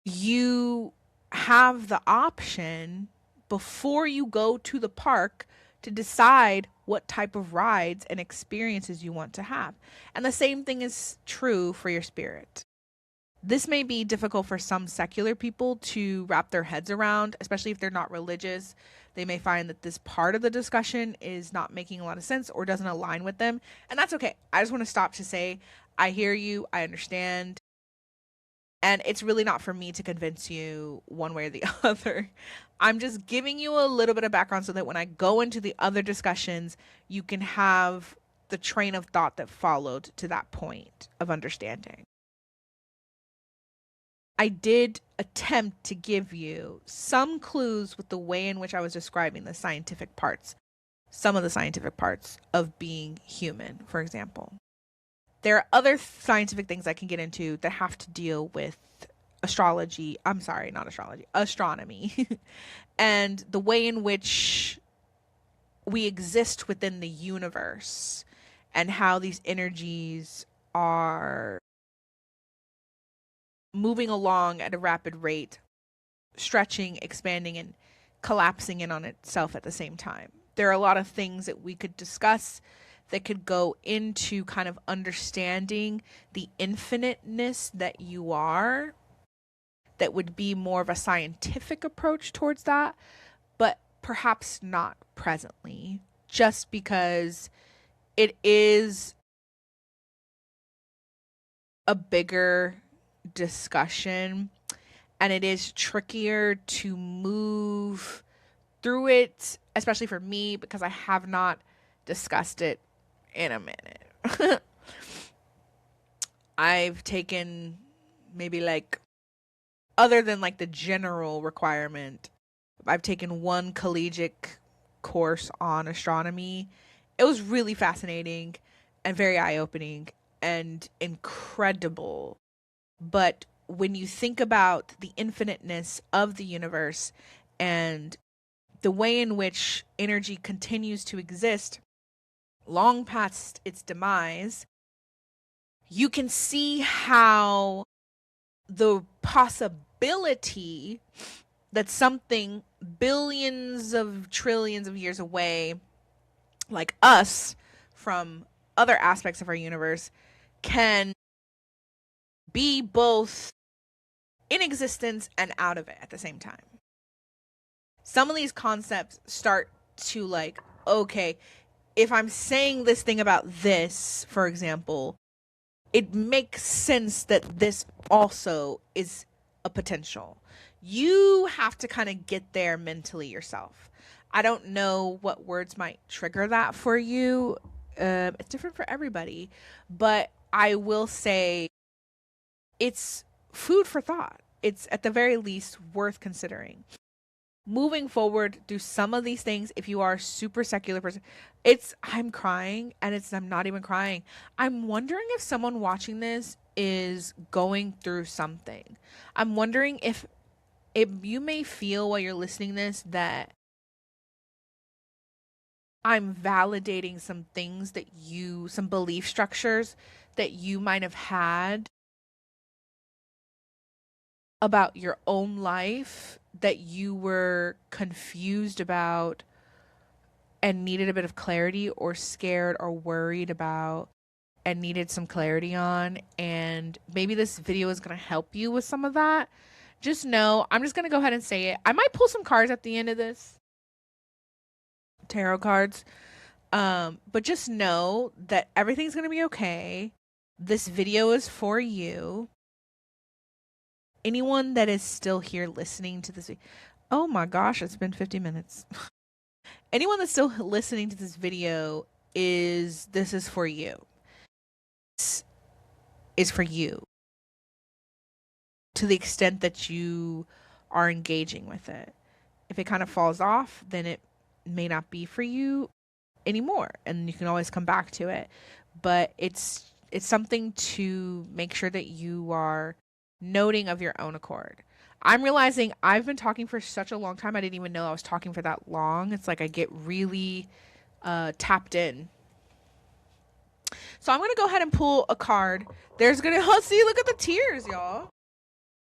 You have the option before you go to the park to decide what type of rides and experiences you want to have. And the same thing is true for your spirit. This may be difficult for some secular people to wrap their heads around, especially if they're not religious. They may find that this part of the discussion is not making a lot of sense or doesn't align with them. And that's okay. I just want to stop to say, I hear you. I understand. And it's really not for me to convince you one way or the other. I'm just giving you a little bit of background so that when I go into the other discussions, you can have the train of thought that followed to that point of understanding. I did attempt to give you some clues with the way in which I was describing the scientific parts, some of the scientific parts of being human, for example. There are other scientific things I can get into that have to deal with astrology. I'm sorry, not astrology, astronomy, and the way in which we exist within the universe and how these energies are moving along at a rapid rate, stretching, expanding, and collapsing in on itself at the same time. There are a lot of things that we could discuss that could go into kind of understanding the infiniteness that you are. That would be more of a scientific approach towards that, but perhaps not presently, just because it is a bigger discussion and it is trickier to move through it, especially for me, because I have not discussed it in a minute. I've taken maybe like, other than like the general requirement, I've taken one collegiate course on astronomy. It was really fascinating and very eye-opening and incredible. But when you think about the infiniteness of the universe and the way in which energy continues to exist long past its demise, you can see how the possibility that something billions of trillions of years away, like us, from other aspects of our universe, can be both in existence and out of it at the same time. Some of these concepts start to like, okay, if I'm saying this thing about this, for example, it makes sense that this also is a potential. You have to kind of get there mentally yourself. I don't know what words might trigger that for you. It's different for everybody, but I will say it's food for thought. It's at the very least worth considering. moving forward, do some of these things. If you are a super secular person, I'm crying, and I'm not even crying. I'm wondering if someone watching this is going through something. I'm wondering if you may feel while you're listening to this that I'm validating some things some belief structures that you might have had about your own life that you were confused about and needed a bit of clarity, or scared or worried about and needed some clarity on. And maybe this video is going to help you with some of that. Just know, I'm just going to go ahead and say it. I might pull some cards at the end of this, tarot cards. But just know that everything's going to be okay. This video is for you. Anyone that is still here listening to this, oh my gosh, it's been 50 minutes. Anyone that's still listening to this video, this is for you. This is for you. To the extent that you are engaging with it. If it kind of falls off, then it may not be for you anymore, and you can always come back to it. But it's something to make sure that you are noting of your own accord. I'm realizing I've been talking for such a long time. I didn't even know I was talking for that long. It's like I get really tapped in. So I'm going to go ahead and pull a card. See, look at the tears, y'all.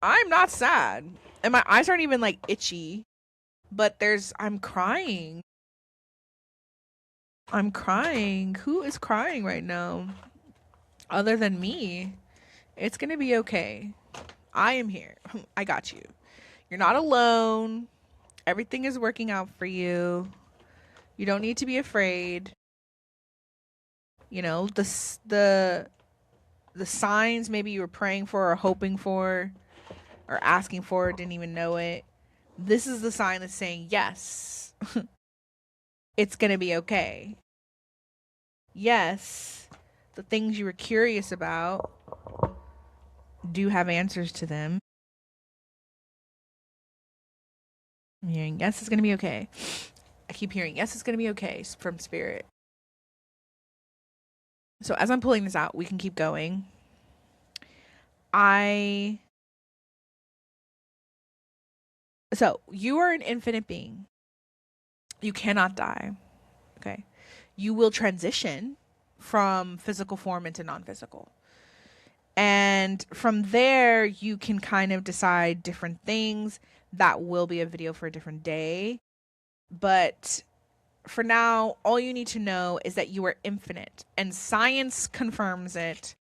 I'm not sad. And my eyes aren't even like itchy. But I'm crying. I'm crying. Who is crying right now? Other than me. It's going to be okay. I am here. I got you. You're not alone. Everything is working out for you. You don't need to be afraid. You know, the signs maybe you were praying for or hoping for or asking for, didn't even know it. This is the sign that's saying, yes, it's going to be okay. Yes, the things you were curious about do have answers to them. I'm hearing, yes, it's going to be okay. I keep hearing, yes, it's going to be okay from Spirit. So as I'm pulling this out, we can keep going. So you are an infinite being. You cannot die. Okay. You will transition from physical form into non-physical. And from there, you can kind of decide different things. That will be a video for a different day. But for now, all you need to know is that you are infinite. And science confirms it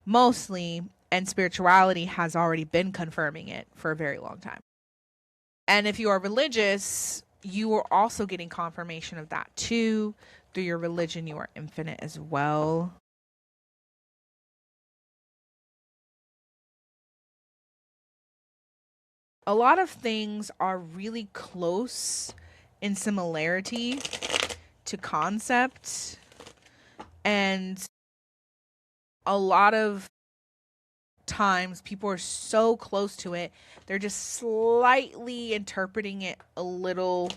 mostly. And spirituality has already been confirming it for a very long time. And if you are religious, you are also getting confirmation of that too. Through your religion, you are infinite as well. A lot of things are really close in similarity to concept, and a lot of times people are so close to it, they're just slightly interpreting it a little,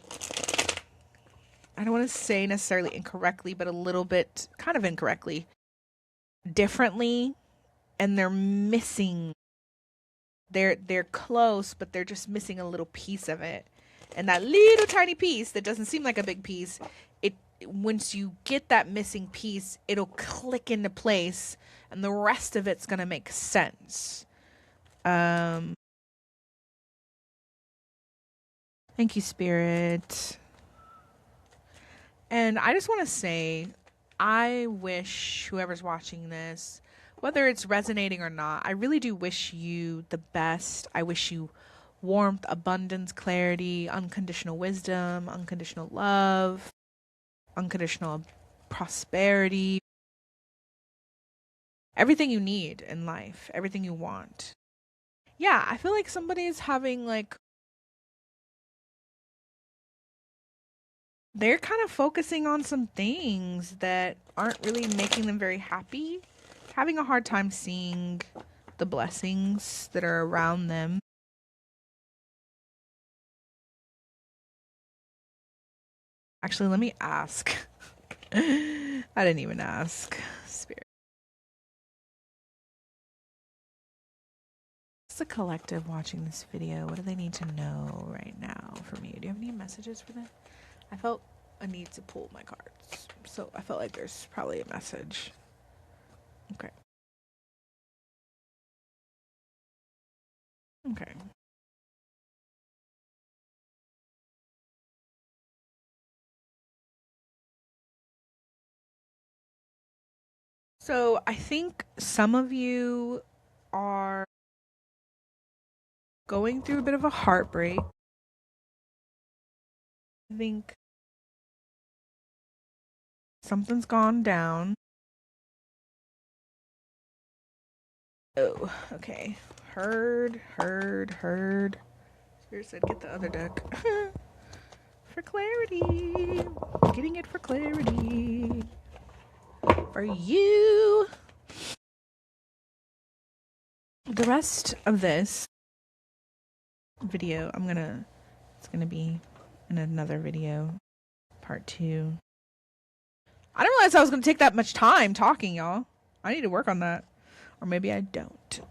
I don't want to say necessarily incorrectly, but a little bit kind of incorrectly, differently, and they're missing, they're close, but they're just missing a little piece of it. And that little tiny piece that doesn't seem like a big piece, once you get that missing piece, it'll click into place, and the rest of it's gonna make sense. Thank you, Spirit. And I just want to say, I wish whoever's watching this, whether it's resonating or not, I really do wish you the best. I wish you warmth, abundance, clarity, unconditional wisdom, unconditional love, unconditional prosperity, everything you need in life, everything you want. Yeah, I feel like somebody's having they're kind of focusing on some things that aren't really making them very happy, having a hard time seeing the blessings that are around them. Actually, let me ask. I didn't even ask. Spirit. It's a collective watching this video. What do they need to know right now from you? Do you have any messages for them? I felt a need to pull my cards. So I felt like there's probably a message. Okay. Okay. So I think some of you are going through a bit of a heartbreak. I think something's gone down. Oh, okay. Heard. Spirit said get the other deck. For clarity. Getting it for clarity. For you. The rest of this video, it's gonna be in another video, part 2. I didn't realize I was gonna take that much time talking, y'all. I need to work on that. Or maybe I don't.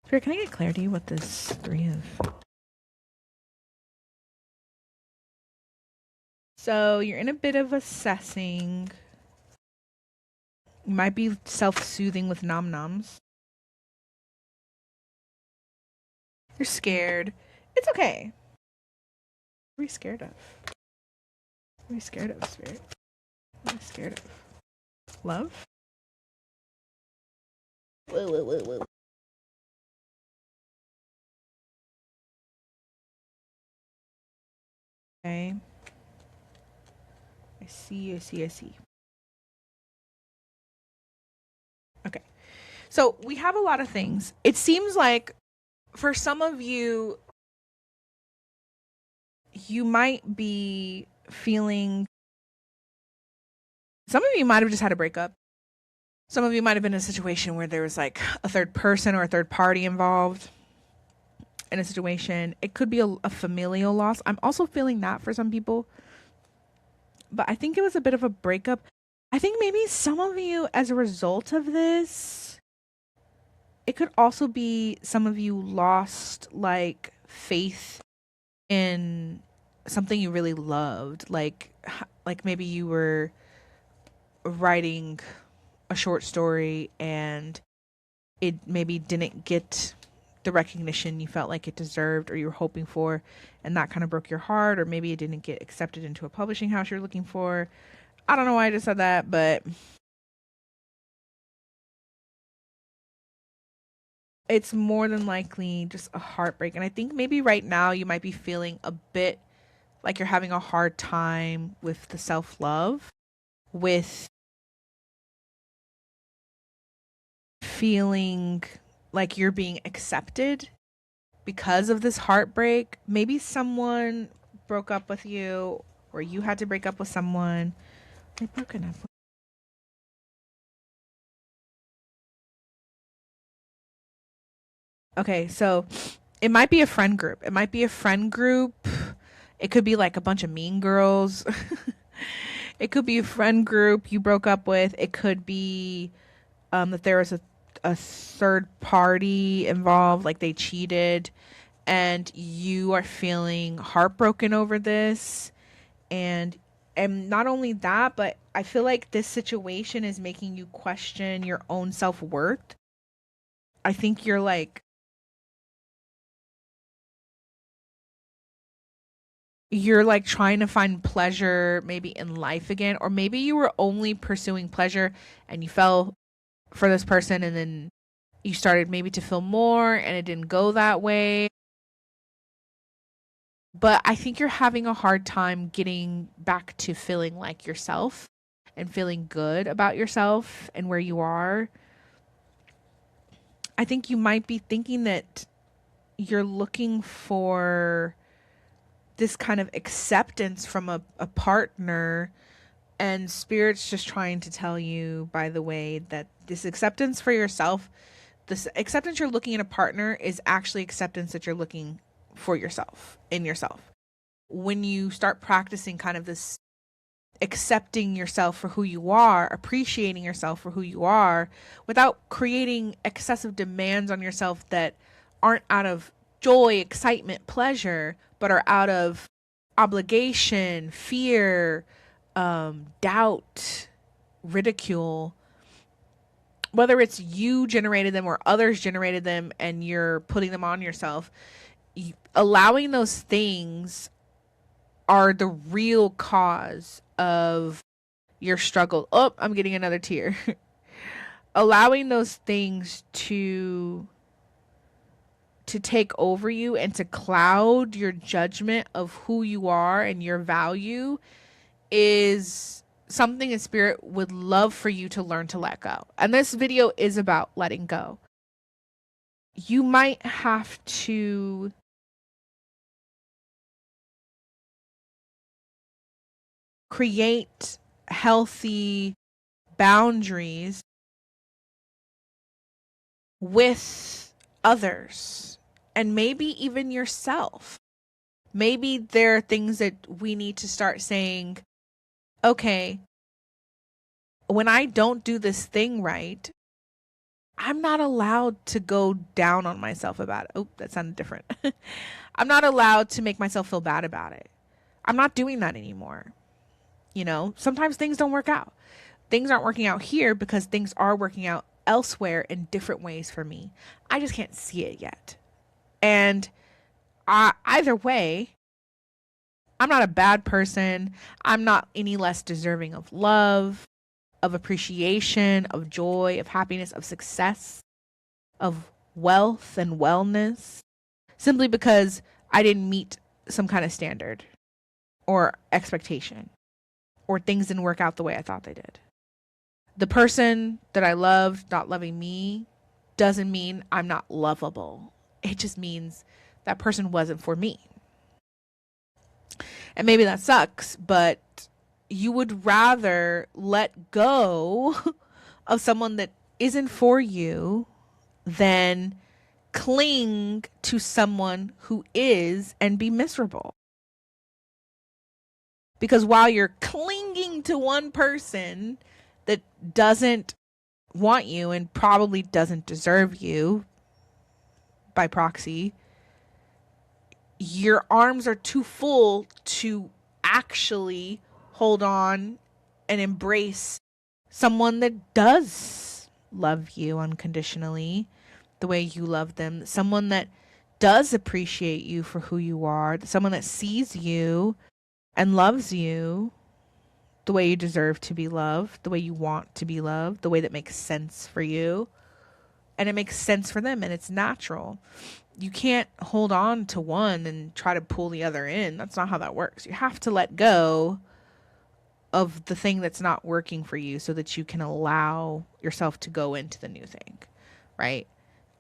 Spirit, can I get clarity what this 3 of... So you're in a bit of assessing. You might be self-soothing with nom-noms. You're scared. It's okay. What are you scared of? What are you scared of, Spirit? What are you scared of? Love? Whoa. Okay. I see. Okay. So we have a lot of things. It seems like for some of you, you might be feeling... Some of you might have just had a breakup. Some of you might have been in a situation where there was like a third person or a third party involved in a situation. It could be a familial loss. I'm also feeling that for some people. But I think it was a bit of a breakup. I think maybe some of you, as a result of this, it could also be some of you lost like faith in something you really loved. Like maybe you were writing a short story and it maybe didn't get the recognition you felt like it deserved or you were hoping for, and that kind of broke your heart, or maybe it didn't get accepted into a publishing house you're looking for. I don't know why I just said that, but it's more than likely just a heartbreak. And I think maybe right now you might be feeling a bit like you're having a hard time with the self-love, with feeling like you're being accepted because of this heartbreak. Maybe someone broke up with you or you had to break up with someone. They've broken up. Okay, so it might be a friend group. It might be a friend group. It could be like a bunch of mean girls. It could be a friend group you broke up with. It could be that there was a third party involved, like they cheated, and you are feeling heartbroken over this. And not only that, but I feel like this situation is making you question your own self-worth. I think you're like trying to find pleasure maybe in life again, or maybe you were only pursuing pleasure and you fell for this person and then you started maybe to feel more and it didn't go that way. But I think you're having a hard time getting back to feeling like yourself and feeling good about yourself and where you are. I think you might be thinking that you're looking for this kind of acceptance from a partner, and spirit's just trying to tell you, by the way, that this acceptance for yourself, this acceptance you're looking in a partner is actually acceptance that you're looking for yourself, in yourself. when you start practicing kind of this accepting yourself for who you are, appreciating yourself for who you are, without creating excessive demands on yourself that aren't out of joy, excitement, pleasure, but are out of obligation, fear, doubt, ridicule, whether it's you generated them or others generated them and you're putting them on yourself, allowing those things are the real cause of your struggle. Oh, I'm getting another tear. Allowing those things to take over you and to cloud your judgment of who you are and your value is something in spirit would love for you to learn to let go. And this video is about letting go. You might have to create healthy boundaries with others and maybe even yourself. Maybe there are things that we need to start saying, okay, when I don't do this thing right, I'm not allowed to go down on myself about it. Oh, that sounded different. I'm not allowed to make myself feel bad about it. I'm not doing that anymore. You know, sometimes things don't work out. Things aren't working out here because things are working out elsewhere in different ways for me. I just can't see it yet. And either way, I'm not a bad person. I'm not any less deserving of love, of appreciation, of joy, of happiness, of success, of wealth and wellness, simply because I didn't meet some kind of standard or expectation, or things didn't work out the way I thought they did. The person that I loved not loving me doesn't mean I'm not lovable. It just means that person wasn't for me. And maybe that sucks, but you would rather let go of someone that isn't for you than cling to someone who is and be miserable. Because while you're clinging to one person that doesn't want you and probably doesn't deserve you by proxy, your arms are too full to actually hold on and embrace someone that does love you unconditionally the way you love them, someone that does appreciate you for who you are, someone that sees you and loves you the way you deserve to be loved, the way you want to be loved, the way that makes sense for you. And it makes sense for them and it's natural. You can't hold on to one and try to pull the other in. That's not how that works. You have to let go of the thing that's not working for you so that you can allow yourself to go into the new thing, right?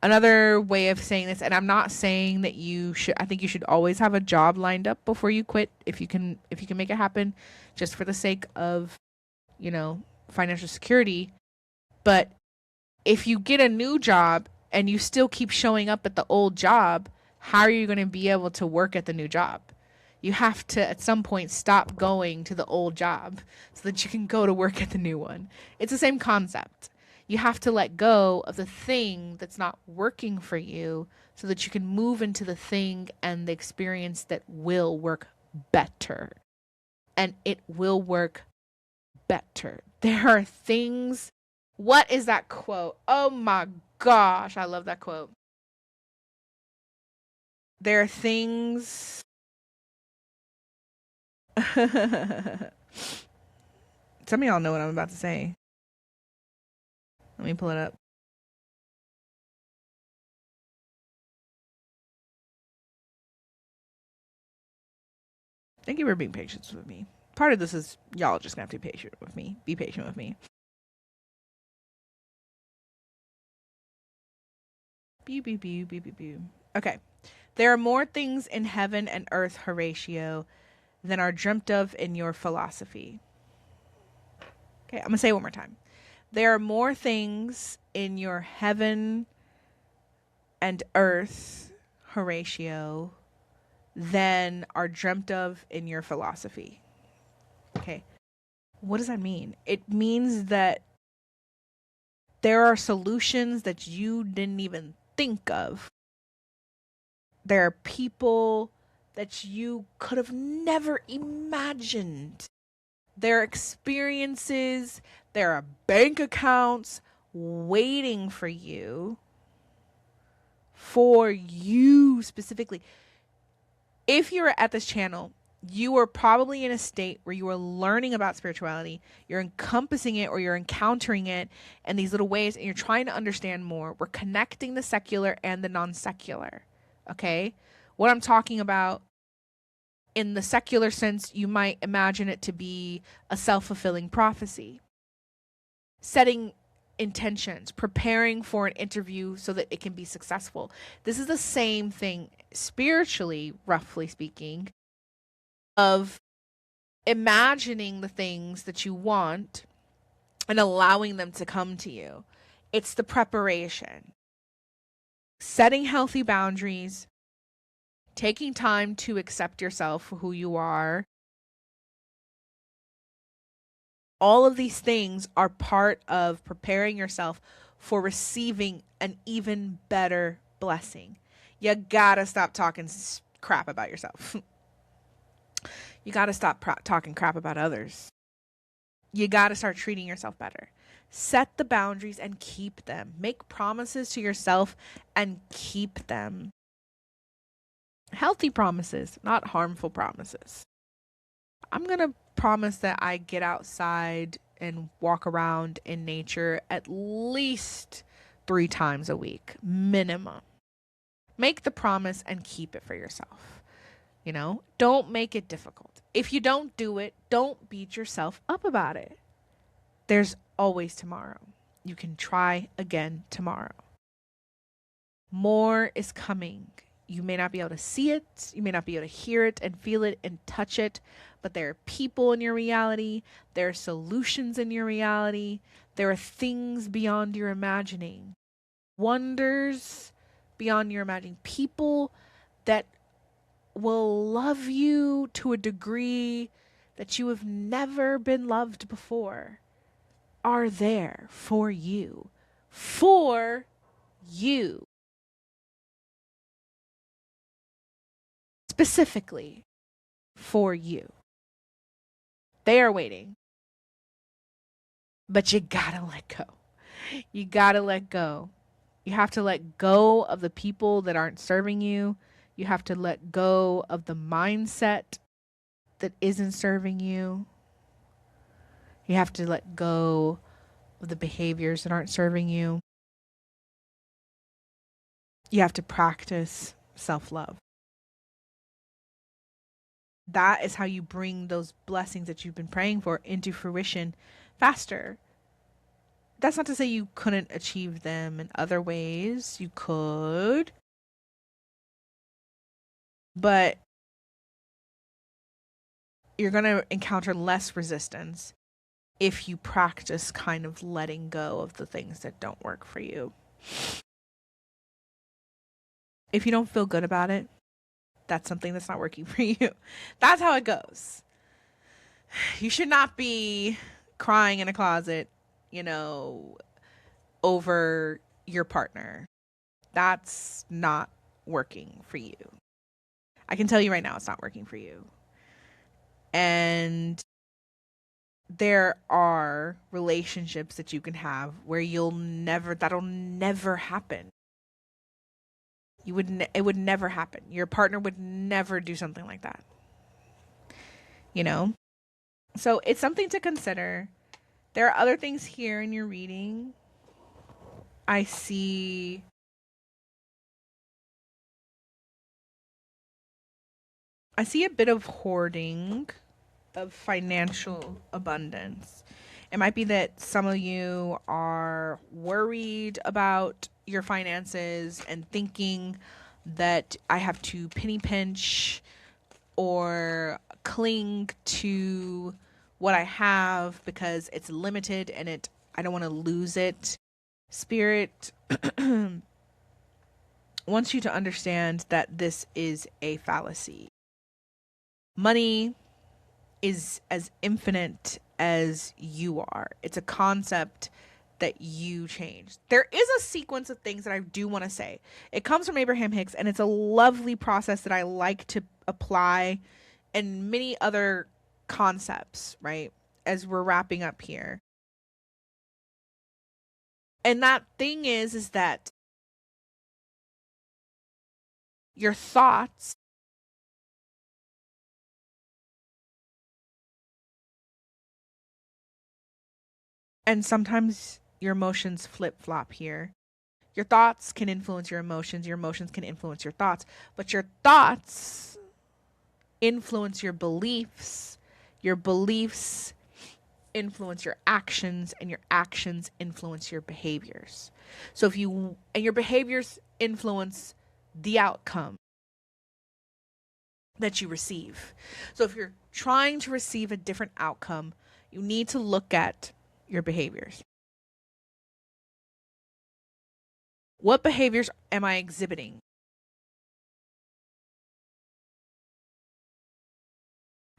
Another way of saying this, and I'm not saying that you should, I think you should always have a job lined up before you quit if you can make it happen, just for the sake of, you know, financial security. But if you get a new job and you still keep showing up at the old job, how are you going to be able to work at the new job? You have to, at some point, stop going to the old job so that you can go to work at the new one. It's the same concept. You have to let go of the thing that's not working for you so that you can move into the thing and the experience that will work better. And it will work better. There are things. What is that quote? Oh my gosh, I love that quote. There are things. Some of y'all know what I'm about to say. Let me pull it up. Thank you for being patient with me. Part of this is y'all just gonna have to be patient with me. Be patient with me. Beep, beep, beep, beep, beep, beep. Okay. There are more things in heaven and earth, Horatio, than are dreamt of in your philosophy. Okay, I'm gonna say it one more time. There are more things in your heaven and earth, Horatio, than are dreamt of in your philosophy. Okay. What does that mean? It means that there are solutions that you didn't even think of. There are people that you could have never imagined. There are experiences, there are bank accounts waiting for you specifically. If you're at this channel, you are probably in a state where you are learning about spirituality, you're encompassing it or you're encountering it in these little ways, and you're trying to understand more. We're connecting the secular and the non-secular. Okay? What I'm talking about in the secular sense, you might imagine it to be a self-fulfilling prophecy. Setting intentions, preparing for an interview so that it can be successful. This is the same thing spiritually, roughly speaking, of imagining the things that you want and allowing them to come to you. It's the preparation. Setting healthy boundaries, taking time to accept yourself for who you are. All of these things are part of preparing yourself for receiving an even better blessing. You gotta stop talking crap about yourself. You gotta stop talking crap about others. You gotta start treating yourself better. Set the boundaries and keep them. Make promises to yourself and keep them. Healthy promises, not harmful promises. I'm going to promise that I get outside and walk around in nature at least 3 times a week, minimum. Make the promise and keep it for yourself. You know, don't make it difficult. If you don't do it, don't beat yourself up about it. There's always tomorrow. You can try again tomorrow. More is coming. You may not be able to see it, you may not be able to hear it and feel it and touch it, but there are people in your reality, there are solutions in your reality, there are things beyond your imagining, wonders beyond your imagining, people that will love you to a degree that you have never been loved before are there for you. For you. Specifically for you. They are waiting. But you gotta let go. You gotta let go. You have to let go of the people that aren't serving you. You have to let go of the mindset that isn't serving you. You have to let go of the behaviors that aren't serving you. You have to practice self-love. That is how you bring those blessings that you've been praying for into fruition faster. That's not to say you couldn't achieve them in other ways. You could. But you're going to encounter less resistance if you practice kind of letting go of the things that don't work for you. If you don't feel good about it, that's something that's not working for you. That's how it goes. You should not be crying in a closet, over your partner. That's not working for you. I can tell you right now, it's not working for you. And there are relationships that you can have where that'll never happen. It would never happen. Your partner would never do something like that. So it's something to consider. There are other things here in your reading. I see a bit of hoarding of financial abundance. It might be that some of you are worried about your finances and thinking that I have to penny pinch or cling to what I have because it's limited and I don't want to lose it. Spirit wants you to understand that this is a fallacy. Money is as infinite as you are. It's a concept that you change. There is a sequence of things that I do want to say. It comes from Abraham Hicks, and it's a lovely process that I like to apply in many other concepts, right? As we're wrapping up here. And that thing is that your thoughts and sometimes your emotions flip flop here. Your thoughts can influence your emotions can influence your thoughts, but your thoughts influence your beliefs influence your actions, and your actions influence your behaviors. So and your behaviors influence the outcome that you receive. So if you're trying to receive a different outcome, you need to look at your behaviors. What behaviors am I exhibiting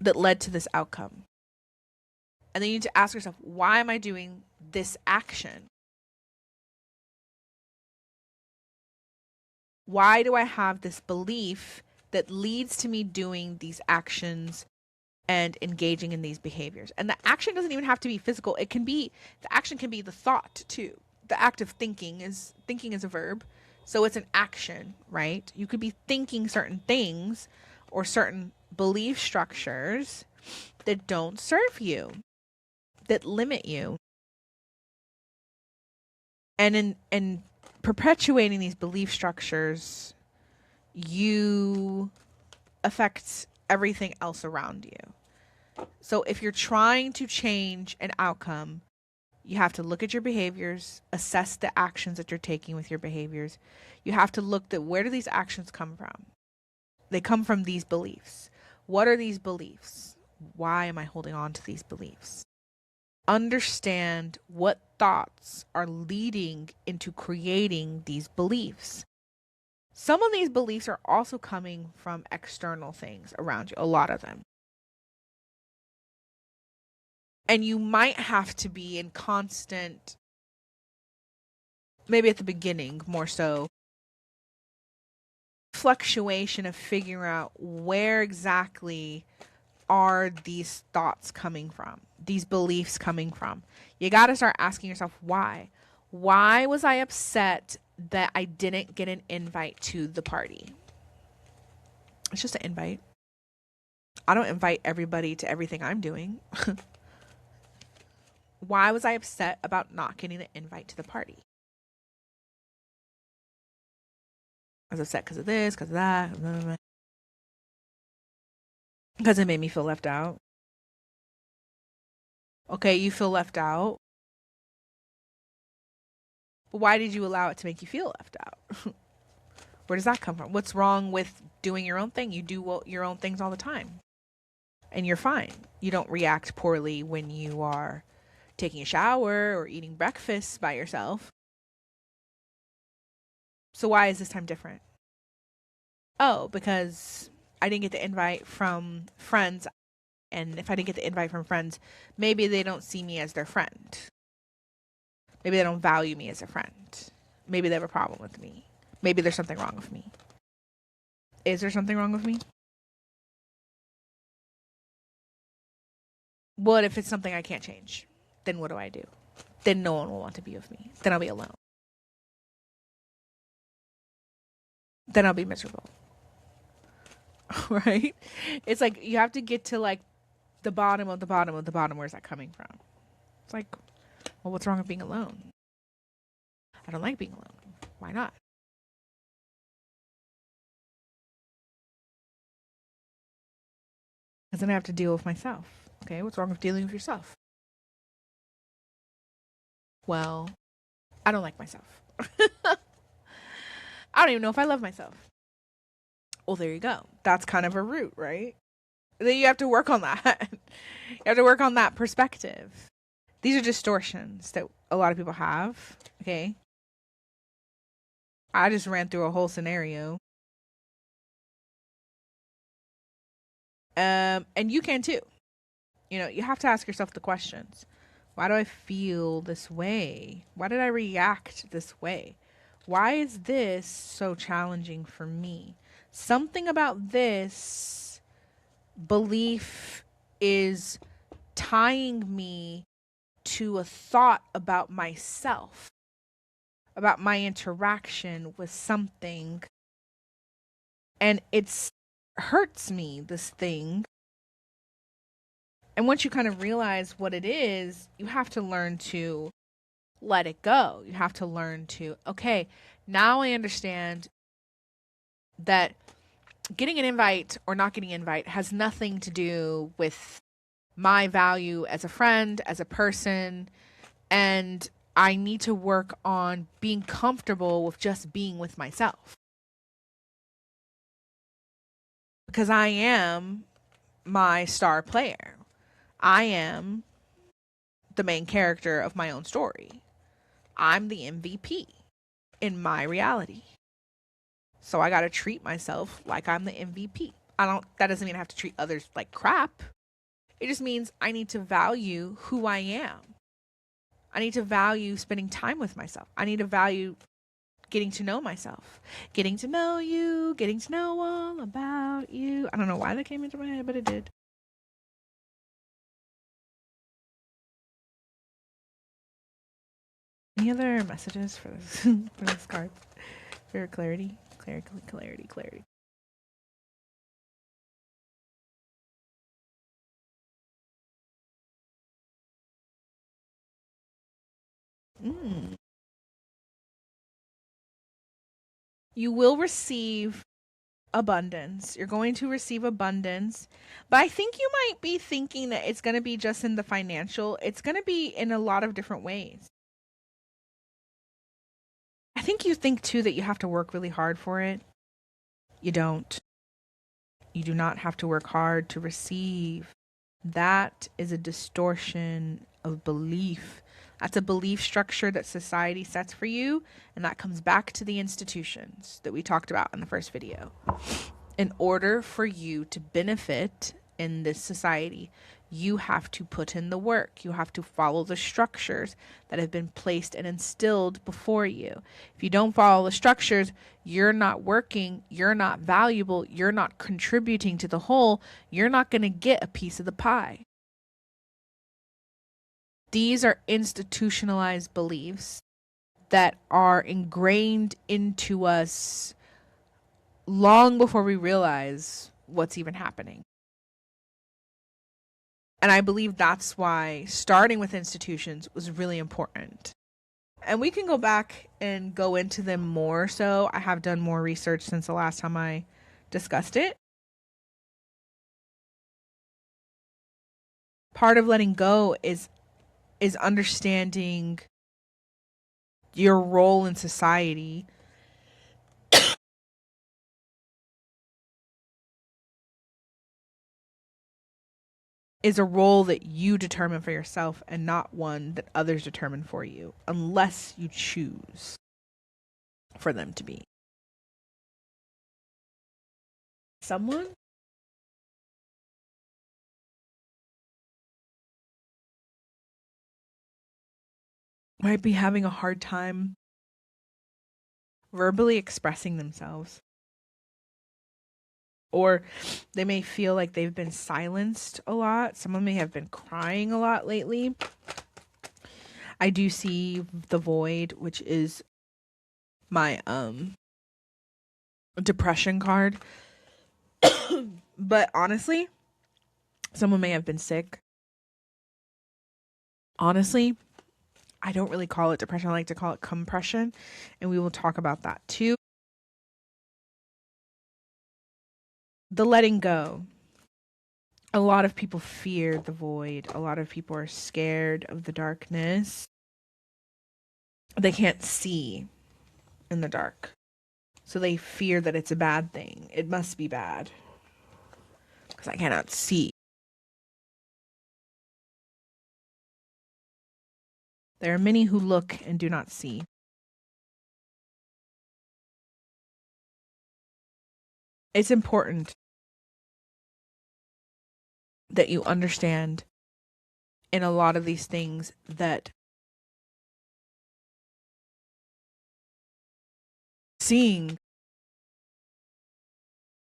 that led to this outcome? And then you need to ask yourself, why am I doing this action? Why do I have this belief that leads to me doing these actions and engaging in these behaviors? And the action doesn't even have to be physical. The action can be the thought too. The act of thinking is a verb. So it's an action, right? You could be thinking certain things or certain belief structures that don't serve you, that limit you. And in perpetuating these belief structures, you affect everything else around you. So if you're trying to change an outcome, you have to look at your behaviors, assess the actions that you're taking with your behaviors. You have to look at, where do these actions come from? They come from these beliefs. What are these beliefs? Why am I holding on to these beliefs? Understand what thoughts are leading into creating these beliefs. Some of these beliefs are also coming from external things around you, a lot of them. And you might have to be in constant, maybe at the beginning more so, fluctuation of figuring out where exactly are these thoughts coming from, these beliefs coming from. You got to start asking yourself, why? Why was I upset that I didn't get an invite to the party? It's just an invite. I don't invite everybody to everything I'm doing. Why was I upset about not getting the invite to the party? I was upset because of this, because of that, because it made me feel left out. Okay, you feel left out. But why did you allow it to make you feel left out? Where does that come from? What's wrong with doing your own thing? You do your own things all the time. And you're fine. You don't react poorly when you are taking a shower or eating breakfast by yourself. So why is this time different? Oh, because I didn't get the invite from friends. And if I didn't get the invite from friends, maybe they don't see me as their friend. Maybe they don't value me as a friend. Maybe they have a problem with me. Maybe there's something wrong with me. Is there something wrong with me? What if it's something I can't change? Then what do I do? Then no one will want to be with me. Then I'll be alone. Then I'll be miserable. Right? It's like you have to get to like the bottom of the bottom of the bottom. Where's that coming from? It's like, well, what's wrong with being alone? I don't like being alone. Why not? Because then I have to deal with myself. Okay, what's wrong with dealing with yourself? Well, I don't like myself. I don't even know if I love myself. Well, there you go. That's kind of a root, right? Then you have to work on that. You have to work on that perspective. These are distortions that a lot of people have. Okay. I just ran through a whole scenario. And you can too. You know, you have to ask yourself the questions. Why do I feel this way? Why did I react this way? Why is this so challenging for me? Something about this belief is tying me to a thought about myself, about my interaction with something. And it's hurts me, this thing. And once you kind of realize what it is, you have to learn to let it go. You have to learn to, okay, now I understand that getting an invite or not getting an invite has nothing to do with my value as a friend, as a person, and I need to work on being comfortable with just being with myself. Because I am my star player. I am the main character of my own story. I'm the MVP in my reality. So I got to treat myself like I'm the MVP. That doesn't mean I have to treat others like crap. It just means I need to value who I am. I need to value spending time with myself. I need to value getting to know myself, getting to know you, getting to know all about you. I don't know why that came into my head, but it did. Any other messages for this for this card? For clarity, clarity. Mm. You will receive abundance. You're going to receive abundance. But I think you might be thinking that it's going to be just in the financial. It's going to be in a lot of different ways. I think you think too that you have to work really hard for it. You don't. You do not have to work hard to receive. That is a distortion of belief. That's a belief structure that society sets for you, and that comes back to the institutions that we talked about in the first video. In order for you to benefit in this society, you have to put in the work. You have to follow the structures that have been placed and instilled before you. If you don't follow the structures, you're not working, you're not valuable, you're not contributing to the whole, you're not going to get a piece of the pie. These are institutionalized beliefs that are ingrained into us long before we realize what's even happening. And I believe that's why starting with institutions was really important. And we can go back and go into them more so. I have done more research since the last time I discussed it. Part of letting go is understanding your role in society is a role that you determine for yourself and not one that others determine for you, unless you choose for them to be. Someone might be having a hard time verbally expressing themselves. Or they may feel like they've been silenced a lot. Someone may have been crying a lot lately. I do see the void, which is my depression card. But honestly, someone may have been sick. Honestly, I don't really call it depression. I like to call it compression, and we will talk about that too. The letting go. A lot of people fear the void. A lot of people are scared of the darkness. They can't see in the dark. So they fear that it's a bad thing. It must be bad because I cannot see. There are many who look and do not see. It's important that you understand in a lot of these things that seeing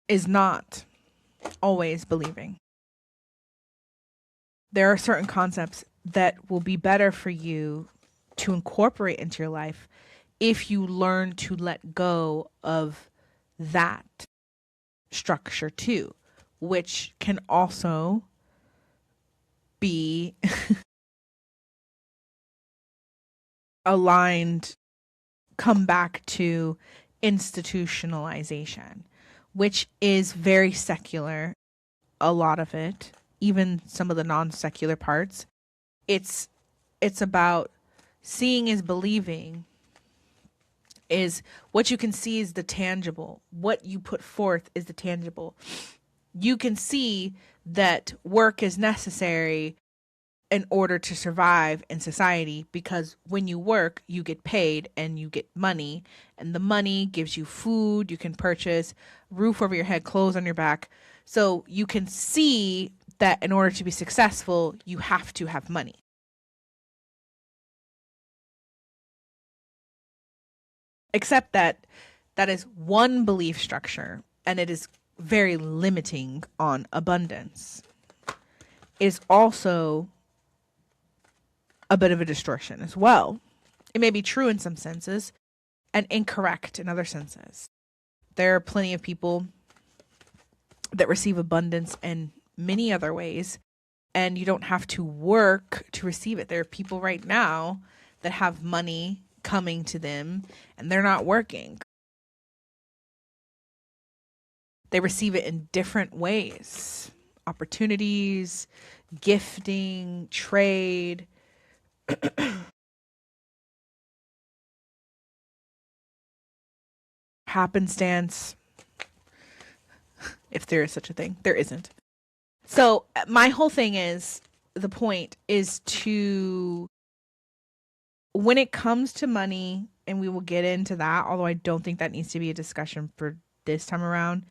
is not always believing. There are certain concepts that will be better for you to incorporate into your life if you learn to let go of that structure too, which can also be aligned, come back to institutionalization, which is very secular, a lot of it, even some of the non-secular parts. It's about seeing is believing, is what you can see is the tangible. What you put forth is the tangible. You can see that work is necessary in order to survive in society, because when you work, you get paid and you get money, and the money gives you food, you can purchase, roof over your head, clothes on your back. So you can see that in order to be successful, you have to have money. Except that that is one belief structure, and it is very limiting on abundance. It is also a bit of a distortion as well. It may be true in some senses and incorrect in other senses. There are plenty of people that receive abundance in many other ways, and you don't have to work to receive it. There are people right now that have money coming to them and they're not working. They receive it in different ways: opportunities, gifting, trade. Happenstance, if there is such a thing. There isn't. So my whole thing is, the point is to, when it comes to money, and we will get into that, although I don't think that needs to be a discussion for this time around,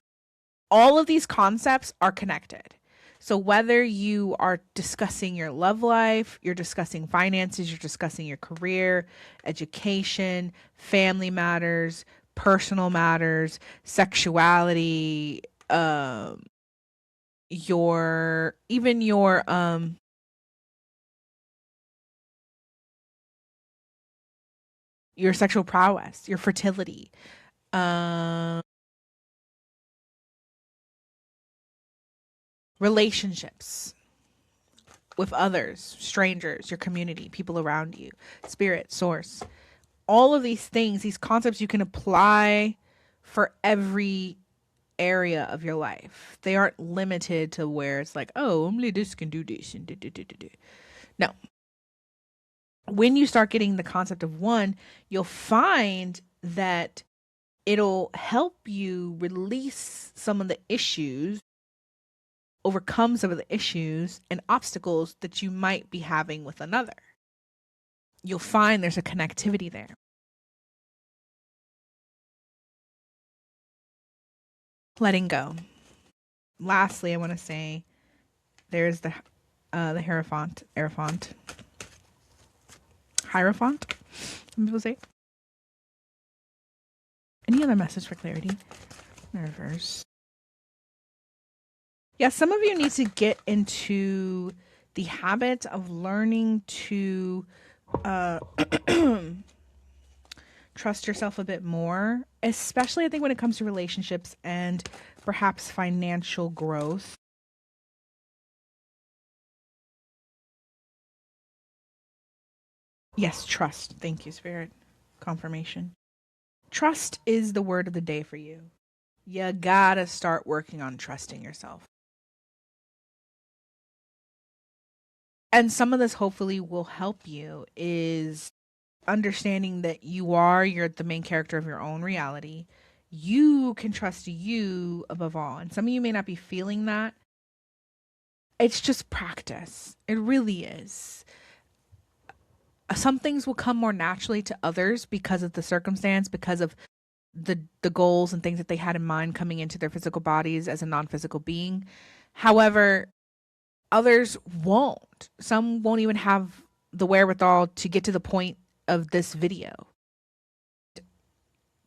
all of these concepts are connected. So whether you are discussing your love life, you're discussing finances, you're discussing your career, education, family matters, personal matters, sexuality, your even your sexual prowess, your fertility, um relationships with others, strangers, your community, people around you, spirit, source. All of these things, these concepts, you can apply for every area of your life. They aren't limited to where it's like, oh, only this can do this and do. No. When you start getting the concept of one, you'll find that it'll help you release some of the issues, overcome some of the issues and obstacles that you might be having with another. You'll find there's a connectivity there. Letting go. Lastly, I want to say there's the Hierophant. Some people say. Any other message for clarity? Reverse. Yeah, some of you need to get into the habit of learning to trust yourself a bit more, especially I think when it comes to relationships and perhaps financial growth. Yes, trust. Thank you, Spirit. Confirmation. Trust is the word of the day for you. You gotta start working on trusting yourself. And some of this hopefully will help you is understanding that you're the main character of your own reality. You can trust you above all. And some of you may not be feeling that. It's just practice. It really is. Some things will come more naturally to others because of the circumstance, because of the goals and things that they had in mind coming into their physical bodies as a non-physical being. However, Others won't. Some won't even have the wherewithal to get to the point of this video.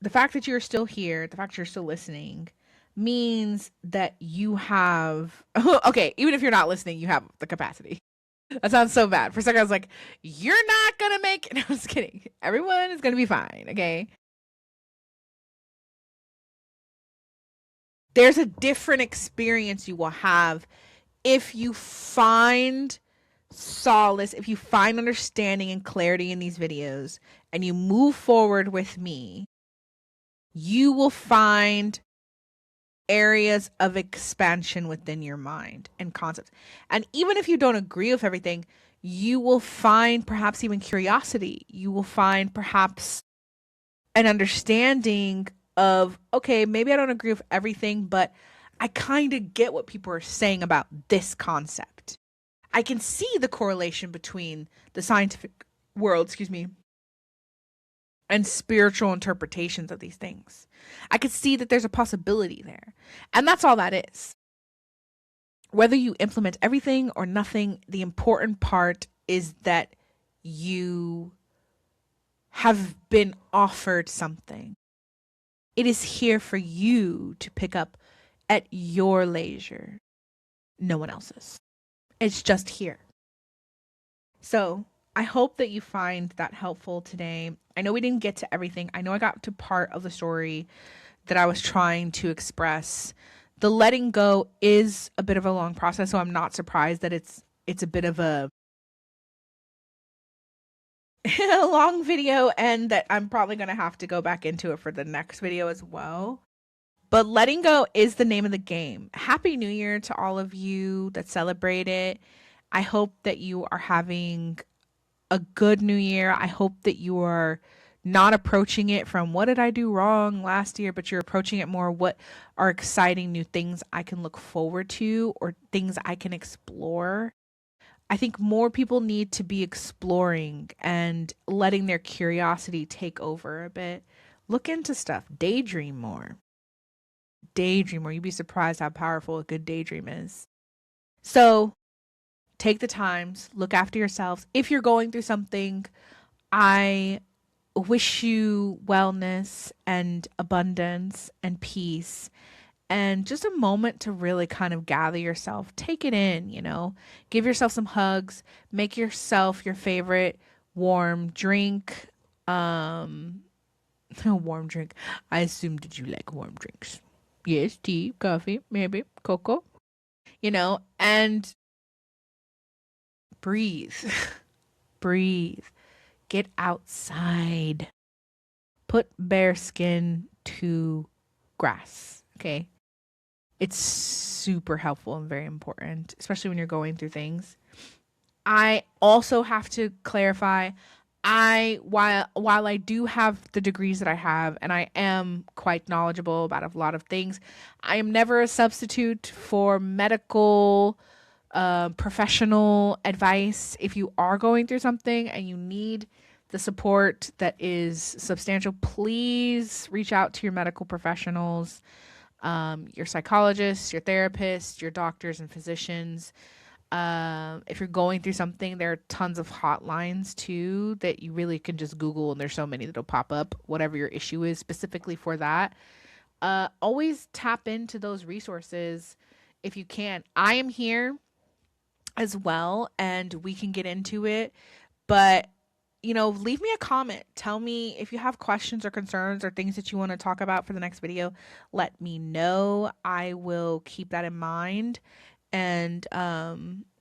The fact that you're still here, the fact you're still listening, means that you have okay, even if you're not listening, you have the capacity. That sounds so bad. For a second, I was like, you're not gonna make it. No, I'm just kidding. Everyone is gonna be fine, okay? There's a different experience you will have if you find solace, if you find understanding and clarity in these videos and you move forward with me, you will find areas of expansion within your mind and concepts. And even if you don't agree with everything, you will find perhaps even curiosity. You will find perhaps an understanding of, okay, maybe I don't agree with everything, but I kind of get what people are saying about this concept. I can see the correlation between the scientific world, and spiritual interpretations of these things. I could see that there's a possibility there. And that's all that is. Whether you implement everything or nothing, the important part is that you have been offered something. It is here for you to pick up at your leisure. No one else's. It's just here. So I hope that you find that helpful today. I know we didn't get to everything. I know I got to part of the story that I was trying to express. The letting go is a bit of a long process, so I'm not surprised that it's a bit of a a long video and that I'm probably going to have to go back into it for the next video as well. But letting go is the name of the game. Happy New Year to all of you that celebrate it. I hope that you are having a good new year. I hope that you are not approaching it from what did I do wrong last year, but you're approaching it more what are exciting new things I can look forward to or things I can explore. I think more people need to be exploring and letting their curiosity take over a bit. Look into stuff, daydream more. Daydream more. You'd be surprised how powerful a good daydream is. So take the times, look after yourselves. If you're going through something, I wish you wellness and abundance and peace and just a moment to really kind of gather yourself. Take it in, give yourself some hugs, make yourself your favorite warm drink. A warm drink. I assumed that you like warm drinks. Yes, tea, coffee, maybe cocoa, and breathe. Breathe. Get outside. Put bare skin to grass. Okay. It's super helpful and very important, especially when you're going through things. I also have to clarify, while I do have the degrees that I have and I am quite knowledgeable about a lot of things, I am never a substitute for medical professional advice. If you are going through something and you need the support that is substantial, please reach out to your medical professionals, your psychologists, your therapists, your doctors and physicians. If you're going through something, there are tons of hotlines too that you really can just Google, and there's so many that'll pop up, whatever your issue is specifically for that. Always tap into those resources if you can. I am here as well, and we can get into it, but leave me a comment. Tell me if you have questions or concerns or things that you want to talk about for the next video. Let me know. I will keep that in mind. And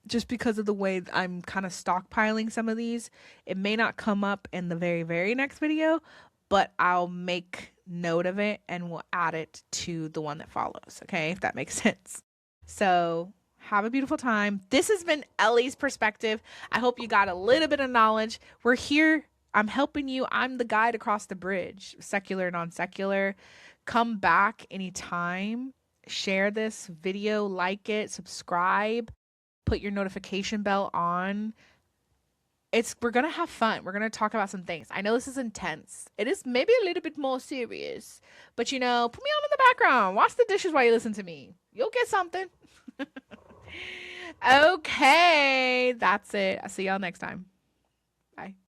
just because of the way I'm kind of stockpiling some of these, it may not come up in the very, very next video, but I'll make note of it and we'll add it to the one that follows. Okay, if that makes sense. So have a beautiful time. This has been Ellie's perspective. I hope you got a little bit of knowledge. We're here. I'm helping you. I'm the guide across the bridge, secular, non-secular. Come back anytime. Share this video, like it, subscribe, put your notification bell on. We're going to have fun. We're going to talk about some things. I know this is intense. It is maybe a little bit more serious, but put me on in the background. Watch the dishes while you listen to me. You'll get something. Okay, that's it. I'll see y'all next time. Bye.